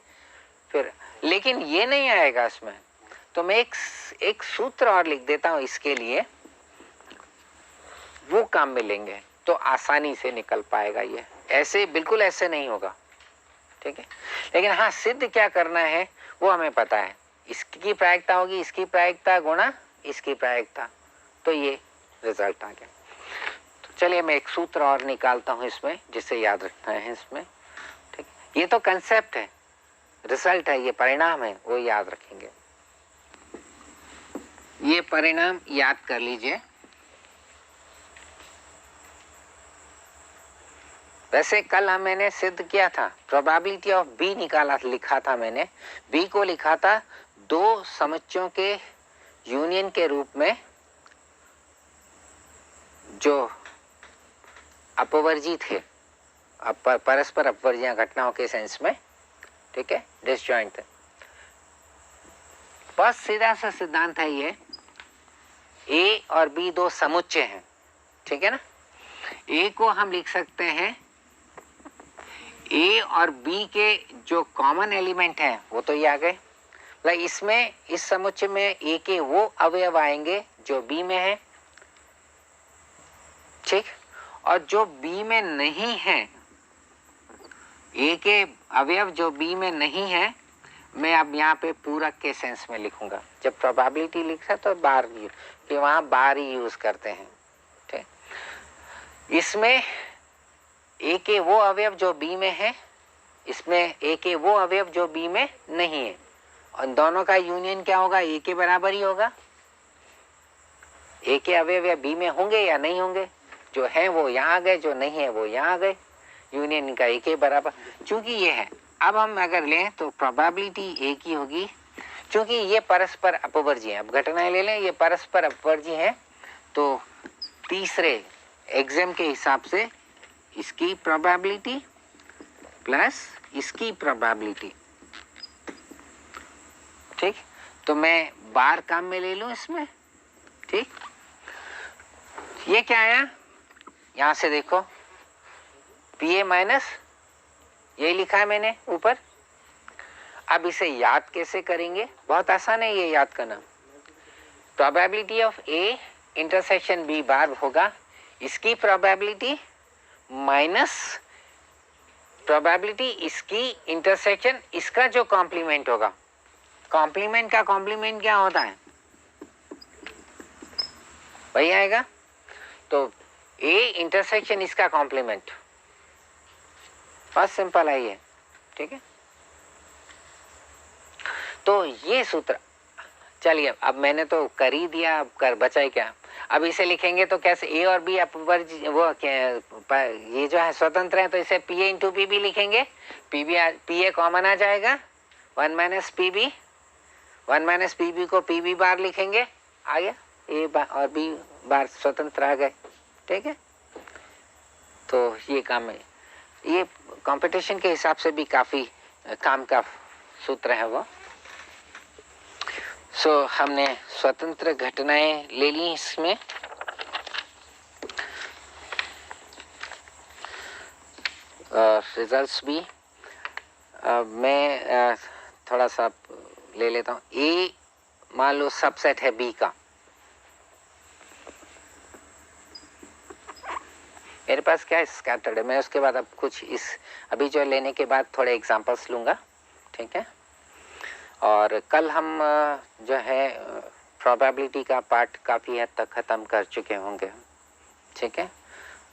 S1: फिर, लेकिन ये नहीं आएगा इसमें, तो मैं एक सूत्र और लिख देता हूं इसके लिए, वो काम में लेंगे तो आसानी से निकल पाएगा। ये ऐसे बिल्कुल ऐसे नहीं होगा, ठीक है? लेकिन हाँ, सिद्ध क्या करना है वो हमें पता है। इसकी प्रायिकता होगी इसकी प्रायिकता गुणा इसकी प्रायिकता, तो ये रिजल्ट आ गया। तो चलिए मैं एक सूत्र और निकालता हूं इसमें, जिसे याद रखना है इसमें, ठीक? ये तो कंसेप्ट है, रिजल्ट है, ये परिणाम है, वो याद रखेंगे। ये परिणाम याद कर लीजिए। वैसे कल मैंने सिद्ध किया था, प्रोबेबिलिटी ऑफ बी निकाला, लिखा था मैंने, बी को लिखा था दो समुच्चयों के यूनियन के रूप में, जो अपवर्जी थे, परस्पर अपवर्जियां घटनाओं के सेंस में, ठीक है, डिसजॉइंट थे। बस सीधा सा सिद्धांत है ये, ए और बी दो समुच्चय हैं, ठीक है ना। ए को हम लिख सकते हैं, ए और बी के जो कॉमन एलिमेंट है वो तो ये आ गए, मतलब इसमें इस समुच्चय में ए के वो अवयव आएंगे जो बी में है, ठीक, और जो बी में नहीं है, ए के अवयव जो बी में नहीं है, मैं अब यहाँ पे पूरक के सेंस में लिखूंगा। जब प्रोबेबिलिटी लिखा तो बार कि वहां बार ही यूज करते हैं, ठीक। इसमें ए के वो अवयव जो बी में है, इसमें ए के वो अवयव जो बी में नहीं है, और दोनों का यूनियन क्या होगा, ए के बराबर ही होगा। ए के अवयव या बी में होंगे या नहीं होंगे, जो है वो यहाँ आ गए, जो नहीं है वो यहाँ आ गए, यूनियन का ए के बराबर, चूंकि ये है। अब हम अगर लें तो प्रोबेबिलिटी ए की होगी, क्योंकि ये परस्पर अपवर्जी हैं। अब घटनाएं ले लें, ये परस्पर अपवर्जी हैं, तो तीसरे एग्जाम के हिसाब से इसकी प्रोबेबिलिटी प्लस इसकी प्रोबेबिलिटी, ठीक। तो मैं बार काम में ले लूं इसमें, ठीक। ये क्या आया, यहां से देखो, पी ए माइनस, यही लिखा है मैंने ऊपर। अब इसे याद कैसे करेंगे, बहुत आसान है ये याद करना। Probability of A intersection B bar होगा इसकी प्रोबेबिलिटी माइनस प्रोबेबिलिटी इसकी इंटरसेक्शन इसका जो कॉम्प्लीमेंट होगा। कॉम्प्लीमेंट का कॉम्प्लीमेंट क्या होता है, वही आएगा। तो ए इंटरसेक्शन इसका कॉम्प्लीमेंट, बहुत सिंपल है ये, ठीक है। तो ये सूत्र, चलिए अब मैंने तो कर ही दिया, अब कर बचा क्या। अब इसे लिखेंगे तो कैसे, ए और बी अपवर्ज वो ये जो है स्वतंत्र है, तो इसे P A into P B लिखेंगे। पी ए कॉमन आ जाएगा, 1 minus P B, 1 minus P B को पी बी बार लिखेंगे, आ गया, ए बार और बी बार स्वतंत्र आ गए, ठीक है। तो ये काम है, ये कंपटीशन के हिसाब से भी काफी काम का सूत्र है वो। सो हमने स्वतंत्र घटनाएं ले ली इसमें। रिजल्ट्स भी मैं थोड़ा सा ले लेता हूँ। ए मान लो सबसेट है बी का, मेरे पास क्या स्कैटर्ड है, मैं उसके बाद अब कुछ इस अभी जो लेने के बाद थोड़े एग्जांपल्स लूँगा, ठीक है। और कल हम जो है प्रोबेबिलिटी का पार्ट काफ़ी हद तक ख़त्म कर चुके होंगे, ठीक है।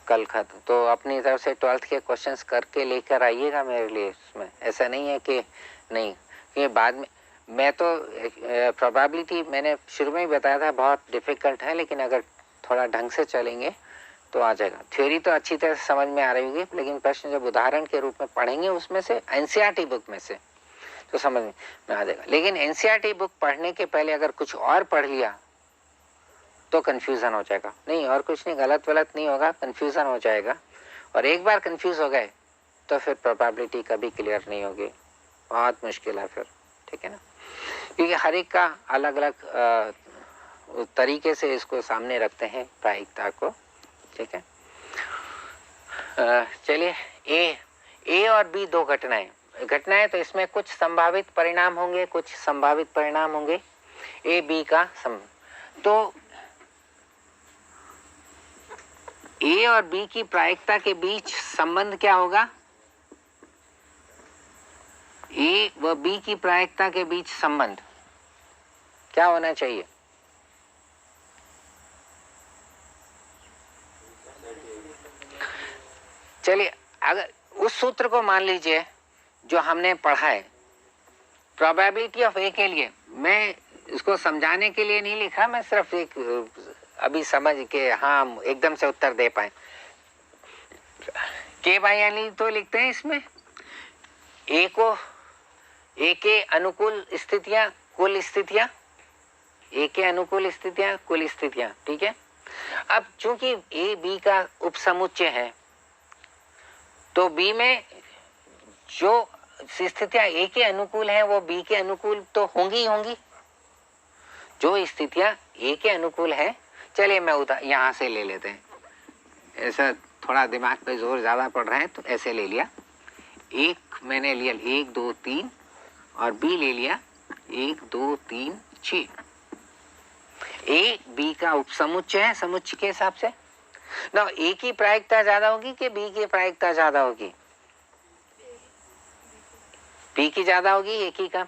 S1: कल खत्म, तो अपनी तरफ से 12th के क्वेश्चंस करके लेकर आइएगा मेरे लिए। इसमें ऐसा नहीं है कि नहीं, कि बाद में मैं तो प्रोबेबिलिटी मैंने शुरू में ही बताया था बहुत डिफ़िकल्ट है, लेकिन अगर थोड़ा ढंग से चलेंगे तो आ जाएगा। थ्योरी तो अच्छी तरह से समझ में आ रही होगी, लेकिन प्रश्न जब उदाहरण के रूप में पढ़ेंगे उसमें से एनसीईआरटी बुक में से तो समझ में आ जाएगा। लेकिन एनसीईआरटी बुक पढ़ने के पहले अगर कुछ और पढ़ लिया तो कंफ्यूजन हो जाएगा। नहीं, और कुछ नहीं, गलत वलत नहीं होगा, कंफ्यूजन हो जाएगा। और एक बार कंफ्यूज हो गए तो फिर प्रोबेबिलिटी कभी क्लियर नहीं होगी, बहुत मुश्किल है फिर, ठीक है ना। क्योंकि हर एक का अलग अलग तरीके से इसको सामने रखते हैं प्रायिकता को, ठीक है। चलिए, ए और बी दो घटनाएं तो इसमें कुछ संभावित परिणाम होंगे, कुछ संभावित परिणाम होंगे ए बी का तो ए और बी की प्रायिकता के बीच संबंध क्या होगा, ए व बी की प्रायिकता के बीच संबंध क्या होना चाहिए। चलिए, अगर उस सूत्र को मान लीजिए जो हमने पढ़ा है प्रोबेबिलिटी ऑफ ए के लिए, मैं इसको समझाने के लिए नहीं लिखा, मैं सिर्फ एक अभी समझ के हाँ एकदम से उत्तर दे पाए। के बाई एल तो लिखते हैं इसमें, ए को ए के अनुकूल स्थितियां कुल स्थितियां, ए के अनुकूल स्थितियां कुल स्थितियां, ठीक है। अब चूंकि ए बी का उपसमुच्चय है, तो बी में जो स्थितियां ए के अनुकूल हैं वो बी के अनुकूल तो होंगी ही होंगी। जो स्थितियां ए के अनुकूल है, चलिए मैं यहां से ले लेते हैं, ऐसा थोड़ा दिमाग पे जोर ज्यादा पड़ रहा है तो ऐसे ले लिया। एक मैंने लिया 1 2 3 और बी ले लिया 1 2 3 6। ए बी का उपसमुच्चय है समुच्चय के हिसाब से ना। ए की प्रायिकता ज्यादा होगी कि बी की प्रायिकता ज्यादा होगी? बी की ज्यादा होगी, ए की कम।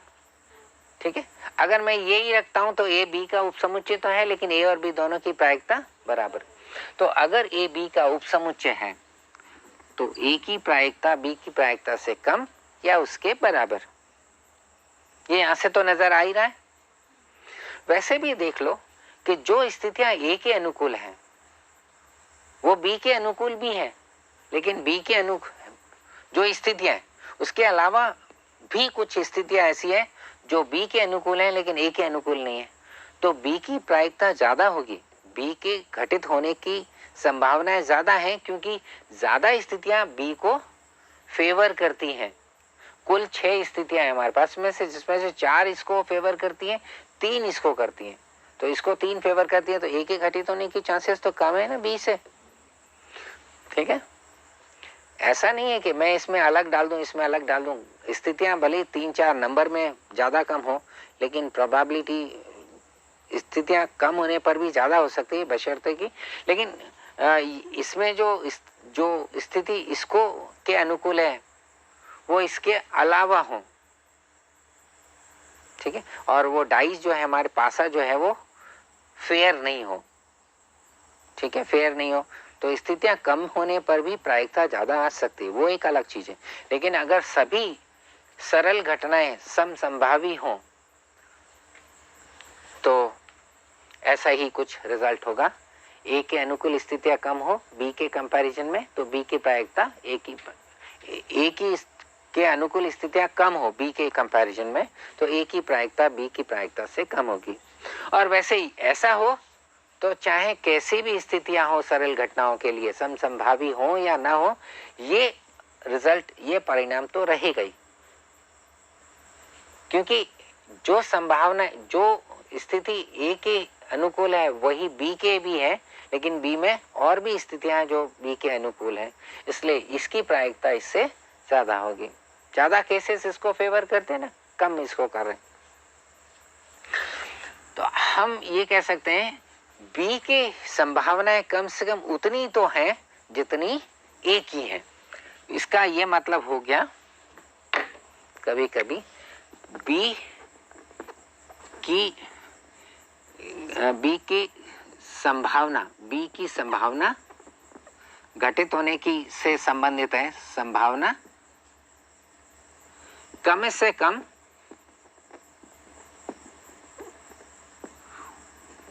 S1: ठीक है, अगर मैं यही रखता हूं तो ए बी का उपसमुच्चय तो है, लेकिन ए और बी दोनों की प्रायिकता बराबर। तो अगर ए बी का उपसमुच्चय है तो ए की प्रायिकता बी की प्रायिकता से कम या उसके बराबर। ये यहां से तो नजर आ ही रहा है। वैसे भी देख लो कि जो स्थितियां ए के अनुकूल हैं वो बी के अनुकूल भी हैं, लेकिन बी के अनुकूल जो स्थितियां हैं उसके अलावा भी कुछ स्थितियां ऐसी हैं जो बी के अनुकूल हैं लेकिन ए के अनुकूल नहीं है। तो बी की प्रायिकता ज्यादा होगी, बी के घटित होने की संभावनाएं ज्यादा हैं, क्योंकि ज्यादा स्थितियां बी को फेवर करती हैं। कुल 6 स्थितियां हैं हमारे पास में से, जिसमें से 4 इसको फेवर करती हैं, 3 इसको करती हैं। तो इसको 3 फेवर करती है तो ए के घटित होने की चांसेस तो कम है ना बी से। ठीक है, ऐसा नहीं है कि मैं इसमें अलग डाल दूं इसमें अलग डाल दूं। स्थितियां भले 3-4 नंबर में ज्यादा कम हो, लेकिन प्रोबेबिलिटी स्थितियां कम होने पर भी ज्यादा हो सकती है बशर्ते की। लेकिन इसमें जो स्थिति इसको के अनुकूल है वो इसके अलावा हो। ठीक है, और वो डाइस जो है हमारे पासा जो है वो फेयर नहीं हो। ठीक है, फेयर नहीं हो तो स्थितियां कम होने पर भी प्रायिकता ज्यादा आ सकती है, वो एक अलग चीज है। लेकिन अगर सभी सरल घटनाएं समसंभावी हों तो ऐसा ही कुछ रिजल्ट होगा। ए के अनुकूल स्थितियां कम हो बी के कंपैरिजन में तो बी की प्रायिकता ए की के अनुकूल स्थितियां कम हो बी के कंपैरिजन में तो ए की प्रायिकता बी की प्रायिकता से कम होगी। और वैसे ही ऐसा हो तो चाहे कैसी भी स्थितियां हो सरल घटनाओं के लिए, समसंभावी हो या ना हो, ये रिजल्ट ये परिणाम तो रहेगा ही। क्योंकि जो संभावना जो स्थिति ए के अनुकूल है वही बी के भी है, लेकिन बी में और भी स्थितियां हैं जो बी के अनुकूल है, इसलिए इसकी प्रायिकता इससे ज्यादा होगी। ज्यादा केसेस इसको फेवर करते हैं ना, कम इसको कर रहे हैं। तो हम ये कह सकते हैं बी के संभावनाएं कम से कम उतनी तो हैं जितनी ए की है। इसका ये मतलब हो गया कभी कभी बी की संभावना घटित होने की से संबंधित है। संभावना कम से कम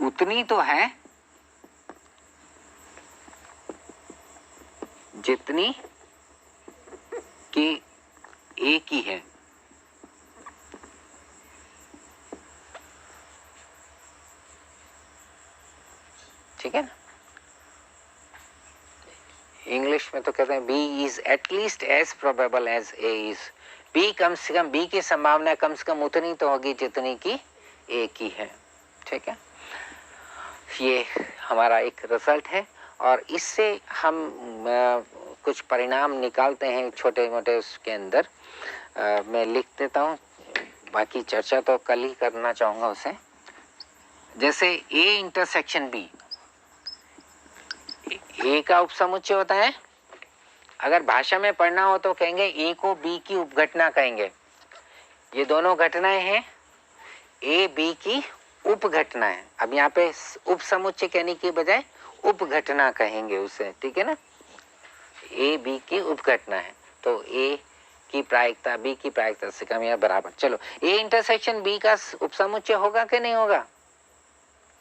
S1: उतनी तो है जितनी कि ए की है। ठीक है ना, इंग्लिश में तो कहते हैं B is at least as probable as A is. B कम से कम बी की संभावना कम से कम उतनी तो होगी जितनी की ए की है। ठीक है, ये हमारा एक रिजल्ट है और इससे हम कुछ परिणाम निकालते हैं छोटे मोटे उसके अंदर। मैं लिख देता हूँ, बाकी चर्चा तो कल ही करना चाहूँगा उसे। जैसे ए इंटरसेक्शन बी, ए का उपसमुच्चय होता है। अगर भाषा में पढ़ना हो तो कहेंगे ए को बी की उपघटना कहेंगे। ये दोनों घटनाएं हैं ए बी की उपघटना है। अब यहाँ पे उपसमुच्चय कहने की बजाय उपघटना कहेंगे उसे। ठीक है ना, ए बी की उपघटना है तो ए की प्रायिकता बी की प्रायिकता से कम या बराबर। चलो, ए इंटरसेक्शन बी का उपसमुच्चय होगा कि नहीं होगा?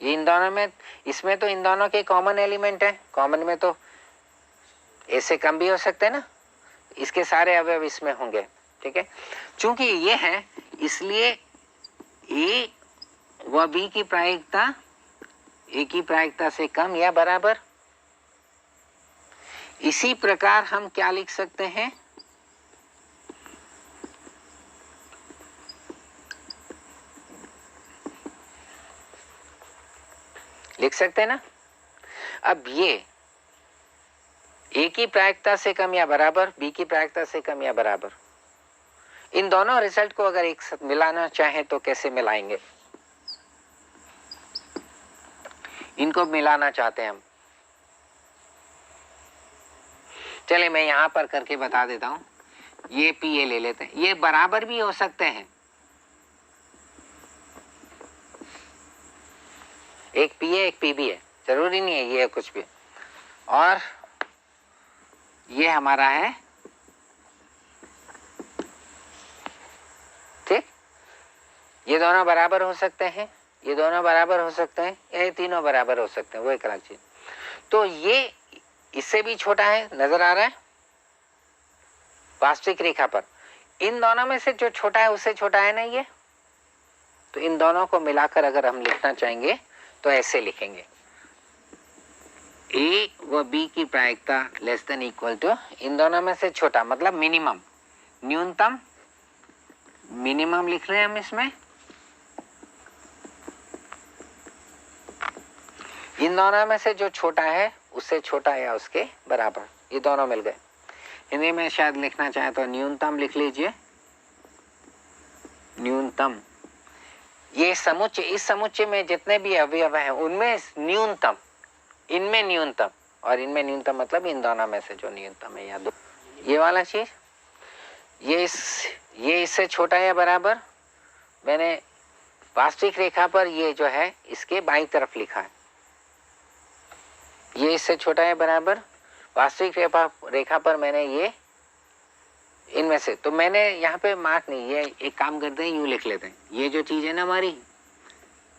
S1: ये इन दोनों में, इसमें तो इन दोनों के कॉमन एलिमेंट है। कॉमन में तो ए से कम भी हो सकते हैं ना, इसके सारे अवयव इसमें होंगे। ठीक है, चूंकि ये है इसलिए ए व बी की प्रायिकता ए की प्रायिकता से कम या बराबर। इसी प्रकार हम क्या लिख सकते हैं, लिख सकते हैं ना। अब ये ए की प्रायिकता से कम या बराबर, बी की प्रायिकता से कम या बराबर, इन दोनों रिजल्ट को अगर एक साथ मिलाना चाहें तो कैसे मिलाएंगे? इनको मिलाना चाहते हैं हम। चलिए मैं यहां पर करके बता देता हूं। ये पी ए ले लेते हैं, ये बराबर भी हो सकते हैं, एक पी ए एक पी बी है, जरूरी नहीं है ये कुछ भी। और ये हमारा है, ठीक, ये दोनों बराबर हो सकते हैं, ये दोनों बराबर हो सकते हैं, ये तीनों बराबर हो सकते हैं, वो एक अलग चीज। तो ये इससे भी छोटा है, नजर आ रहा है वास्तविक रेखा पर। इन दोनों में से जो छोटा है उससे छोटा है ना ये, तो इन दोनों को मिलाकर अगर हम लिखना चाहेंगे तो ऐसे लिखेंगे, ए व बी की प्रायिकता लेस देन इक्वल टू इन दोनों में से छोटा, मतलब मिनिमम, न्यूनतम, मिनिमम लिख रहे हैं हम इसमें, इन दोनों में से जो छोटा है उससे छोटा या उसके बराबर, ये दोनों मिल गए। हिंदी में शायद लिखना चाहे तो न्यूनतम लिख लीजिए, न्यूनतम। ये समुच्चय, इस समुच्चय में जितने भी अवयव हैं उनमें न्यूनतम, इनमें न्यूनतम, और इनमें न्यूनतम मतलब इन दोनों में से जो न्यूनतम है, या दो, ये वाला चीज, ये इससे छोटा या बराबर, मैंने वास्तविक रेखा पर ये जो है इसके बाईं तरफ लिखा है, ये इससे छोटा है बराबर, वास्तविक रेखा पर मैंने ये इनमें से, तो मैंने यहाँ पे मार्क नहीं, ये एक काम करते हैं यूं लिख लेते हैं, ये जो चीज है ना हमारी,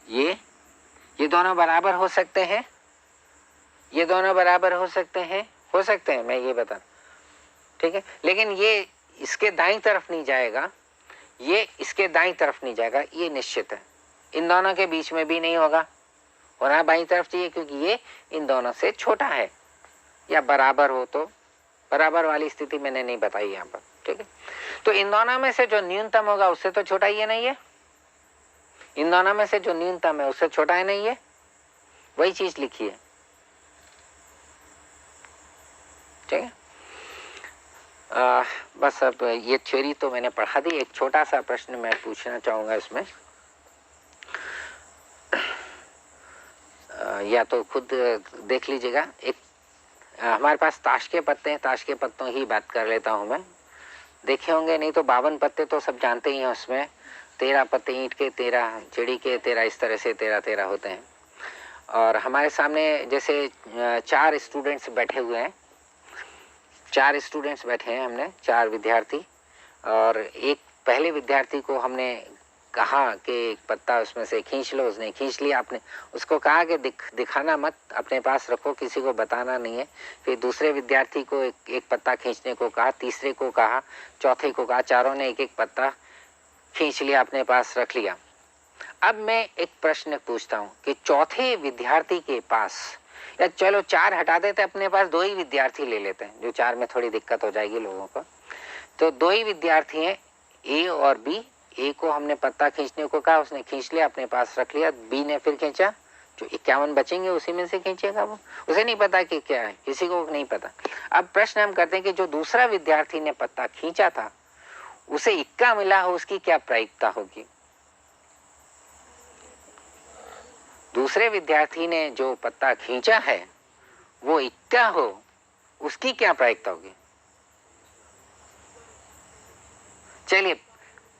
S1: ये दोनों बराबर हो सकते हैं, ये दोनों बराबर हो सकते हैं, मैं ये बता, ठीक है, लेकिन ये इसके दाईं तरफ नहीं जाएगा, ये इसके दाईं तरफ नहीं जाएगा, ये निश्चित है। इन दोनों के बीच में भी नहीं होगा, होना बाईं तरफ चाहिए, क्योंकि ये इन दोनों से छोटा है, या बराबर हो, तो बराबर वाली स्थिति मैंने नहीं बताई यहाँ पर, ठीक है। तो इन दोनों में से जो न्यूनतम होगा उससे तो छोटा ही है नहीं है, इन दोनों में से जो न्यूनतम है उससे छोटा है नहीं है, वही चीज लिखी है, ठीक है। बस अब ये थ्योरी तो मैंने पढ़ा दी, एक छोटा सा प्रश्न मैं पूछना चाहूंगा इसमें, या तो खुद देख लीजिएगा। एक हमारे पास ताश के पत्ते हैं, ताश के पत्तों ही बात कर लेता हूं मैं, देखे होंगे, नहीं तो 52 पत्ते तो सब जानते ही हैं, उसमें 13 पत्ते ईंट के, 13 चिड़ी के, 13 इस तरह से 13 होते हैं। और हमारे सामने जैसे 4 स्टूडेंट्स बैठे हुए हैं, 4 स्टूडेंट्स बैठे हैं, हमने 4 विद्यार्थी, और एक पहले विद्यार्थी को हमने कहा कि एक पत्ता उसमें से खींच लो, उसने खींच लिया, आपने उसको कहा कि दिखाना मत, अपने पास रखो, किसी को बताना नहीं है। फिर दूसरे विद्यार्थी को एक पत्ता खींचने को कहा, तीसरे को कहा, चौथे को कहा, चारों ने एक पत्ता खींच लिया, अपने पास रख लिया। अब मैं एक प्रश्न पूछता हूँ कि चौथे विद्यार्थी के पास, या चलो 4 हटा देते, अपने पास 2 ही विद्यार्थी ले लेते हैं, जो 4 में थोड़ी दिक्कत हो जाएगी लोगों को, तो 2 ही विद्यार्थी हैं, ए और बी। ए को हमने पत्ता खींचने को कहा, उसने खींच लिया, अपने पास रख लिया, बी ने फिर खींचा, जो 51 बचेंगे उसी में से खींचेगा वो, उसे नहीं पता कि क्या है, किसी को नहीं पता। अब प्रश्न हम करते हैं कि जो दूसरा विद्यार्थी ने पत्ता खींचा था उसे इक्का मिला हो, उसकी क्या प्रायिकता होगी? दूसरे विद्यार्थी ने जो पत्ता खींचा है वो इक्का हो, उसकी क्या प्रायिकता होगी? चलिए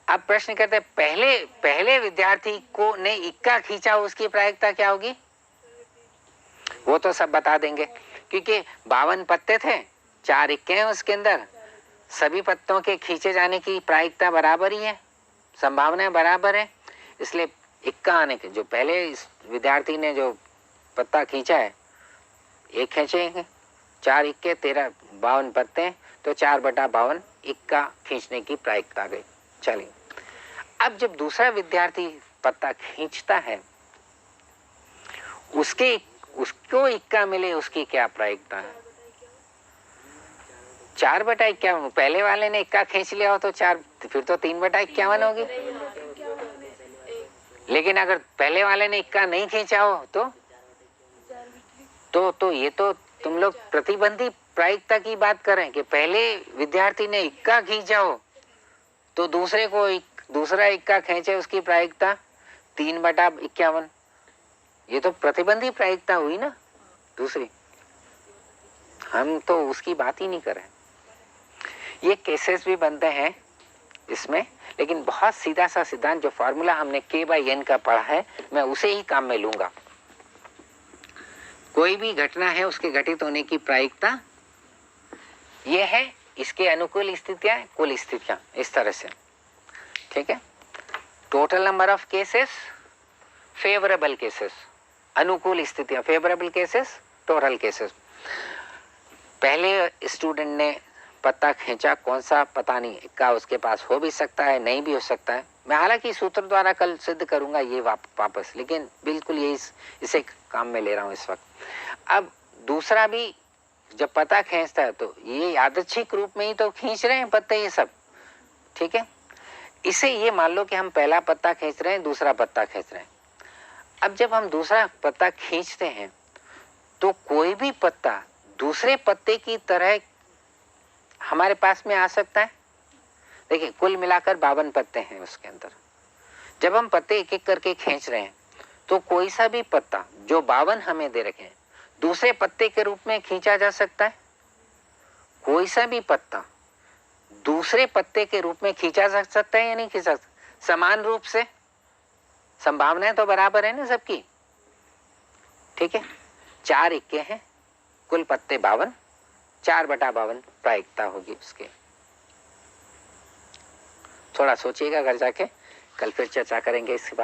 S1: अब प्रश्न करते हैं, पहले विद्यार्थी को ने इक्का खींचा, उसकी प्रायिकता क्या होगी? वो तो सब बता देंगे, क्योंकि 52 पत्ते थे, 4 इक्के हैं उसके अंदर, सभी पत्तों के खींचे जाने की प्रायिकता बराबर ही है, संभावनाएं बराबर है, इसलिए इक्का आने के, जो पहले इस विद्यार्थी ने जो पत्ता खींचा है, एक खींचेंगे, 4 इक्के 13, 52 पत्ते, तो 4/52 इक्का खींचने की प्रायिकता गई। चलिए अब जब दूसरा विद्यार्थी पत्ता खींचता है, उसको इक्का मिले, उसकी क्या प्रायिकता है? 4/51। पहले वाले ने इक्का खींच लिया हो तो 4, फिर तो 3/51 होगी। लेकिन अगर पहले वाले ने इक्का नहीं खींचा हो तो ये तो तुम लोग प्रतिबंधी प्रायिकता की बात कर रहे हैं कि पहले विद्यार्थी ने इक्का खींचा हो तो दूसरे को दूसरा इक्का खींचे, उसकी प्रायिकता 3/51। ये तो प्रतिबंधी प्रायिकता हुई ना दूसरी। हम तो उसकी बात ही नहीं कर रहे। ये केसेस भी बनते हैं इसमें, लेकिन बहुत सीधा सा सिद्धांत, जो फॉर्मूला हमने K/N का पढ़ा है, मैं उसे ही काम में लूंगा। कोई भी घटना है, उसके घटित होने की प्रायिकता ये है, इसके अनुकूल स्थितियां, कुल स्थितियां, इस तरह से। ठीक है, total number of cases, favourable cases, अनुकूल स्थितियां, फेवरेबल केसेस, टोटल केसेस। पहले स्टूडेंट ने पत्ता खींचा, कौन सा पता नहीं, इक्का उसके पास हो भी सकता है, नहीं भी हो सकता है। मैं हालांकि सूत्र द्वारा कल सिद्ध करूंगा ये वापस, लेकिन बिल्कुल ये इसे काम में ले रहा हूं इस वक्त। अब दूसरा भी जब पत्ता खींचता है तो ये यादृच्छिक रूप में ही तो खींच रहे हैं पत्ते ये सब। ठीक है, इसे ये मान लो कि हम पहला पत्ता खींच रहे हैं, दूसरा पत्ता खींच रहे हैं। अब जब हम दूसरा पत्ता खींचते हैं तो कोई भी पत्ता दूसरे पत्ते की तरह हमारे पास में आ सकता है। देखिए, कुल मिलाकर 52 पत्ते हैं उसके अंदर। जब हम पत्ते एक एक करके खींच रहे हैं तो कोई सा भी पत्ता जो 52 हमें दे रखे हैं दूसरे पत्ते के रूप में खींचा जा सकता है। कोई सा भी पत्ता दूसरे पत्ते के रूप में खींचा जा सकता है या नहीं खींचा? समान रूप से, संभावनाएं तो बराबर है ना सबकी। ठीक है, 4 इक्के हैं, कुल पत्ते 52, 4/52 प्रायिकता होगी उसके। थोड़ा सोचिएगा घर जाके, कल फिर चर्चा करेंगे इसके बाद।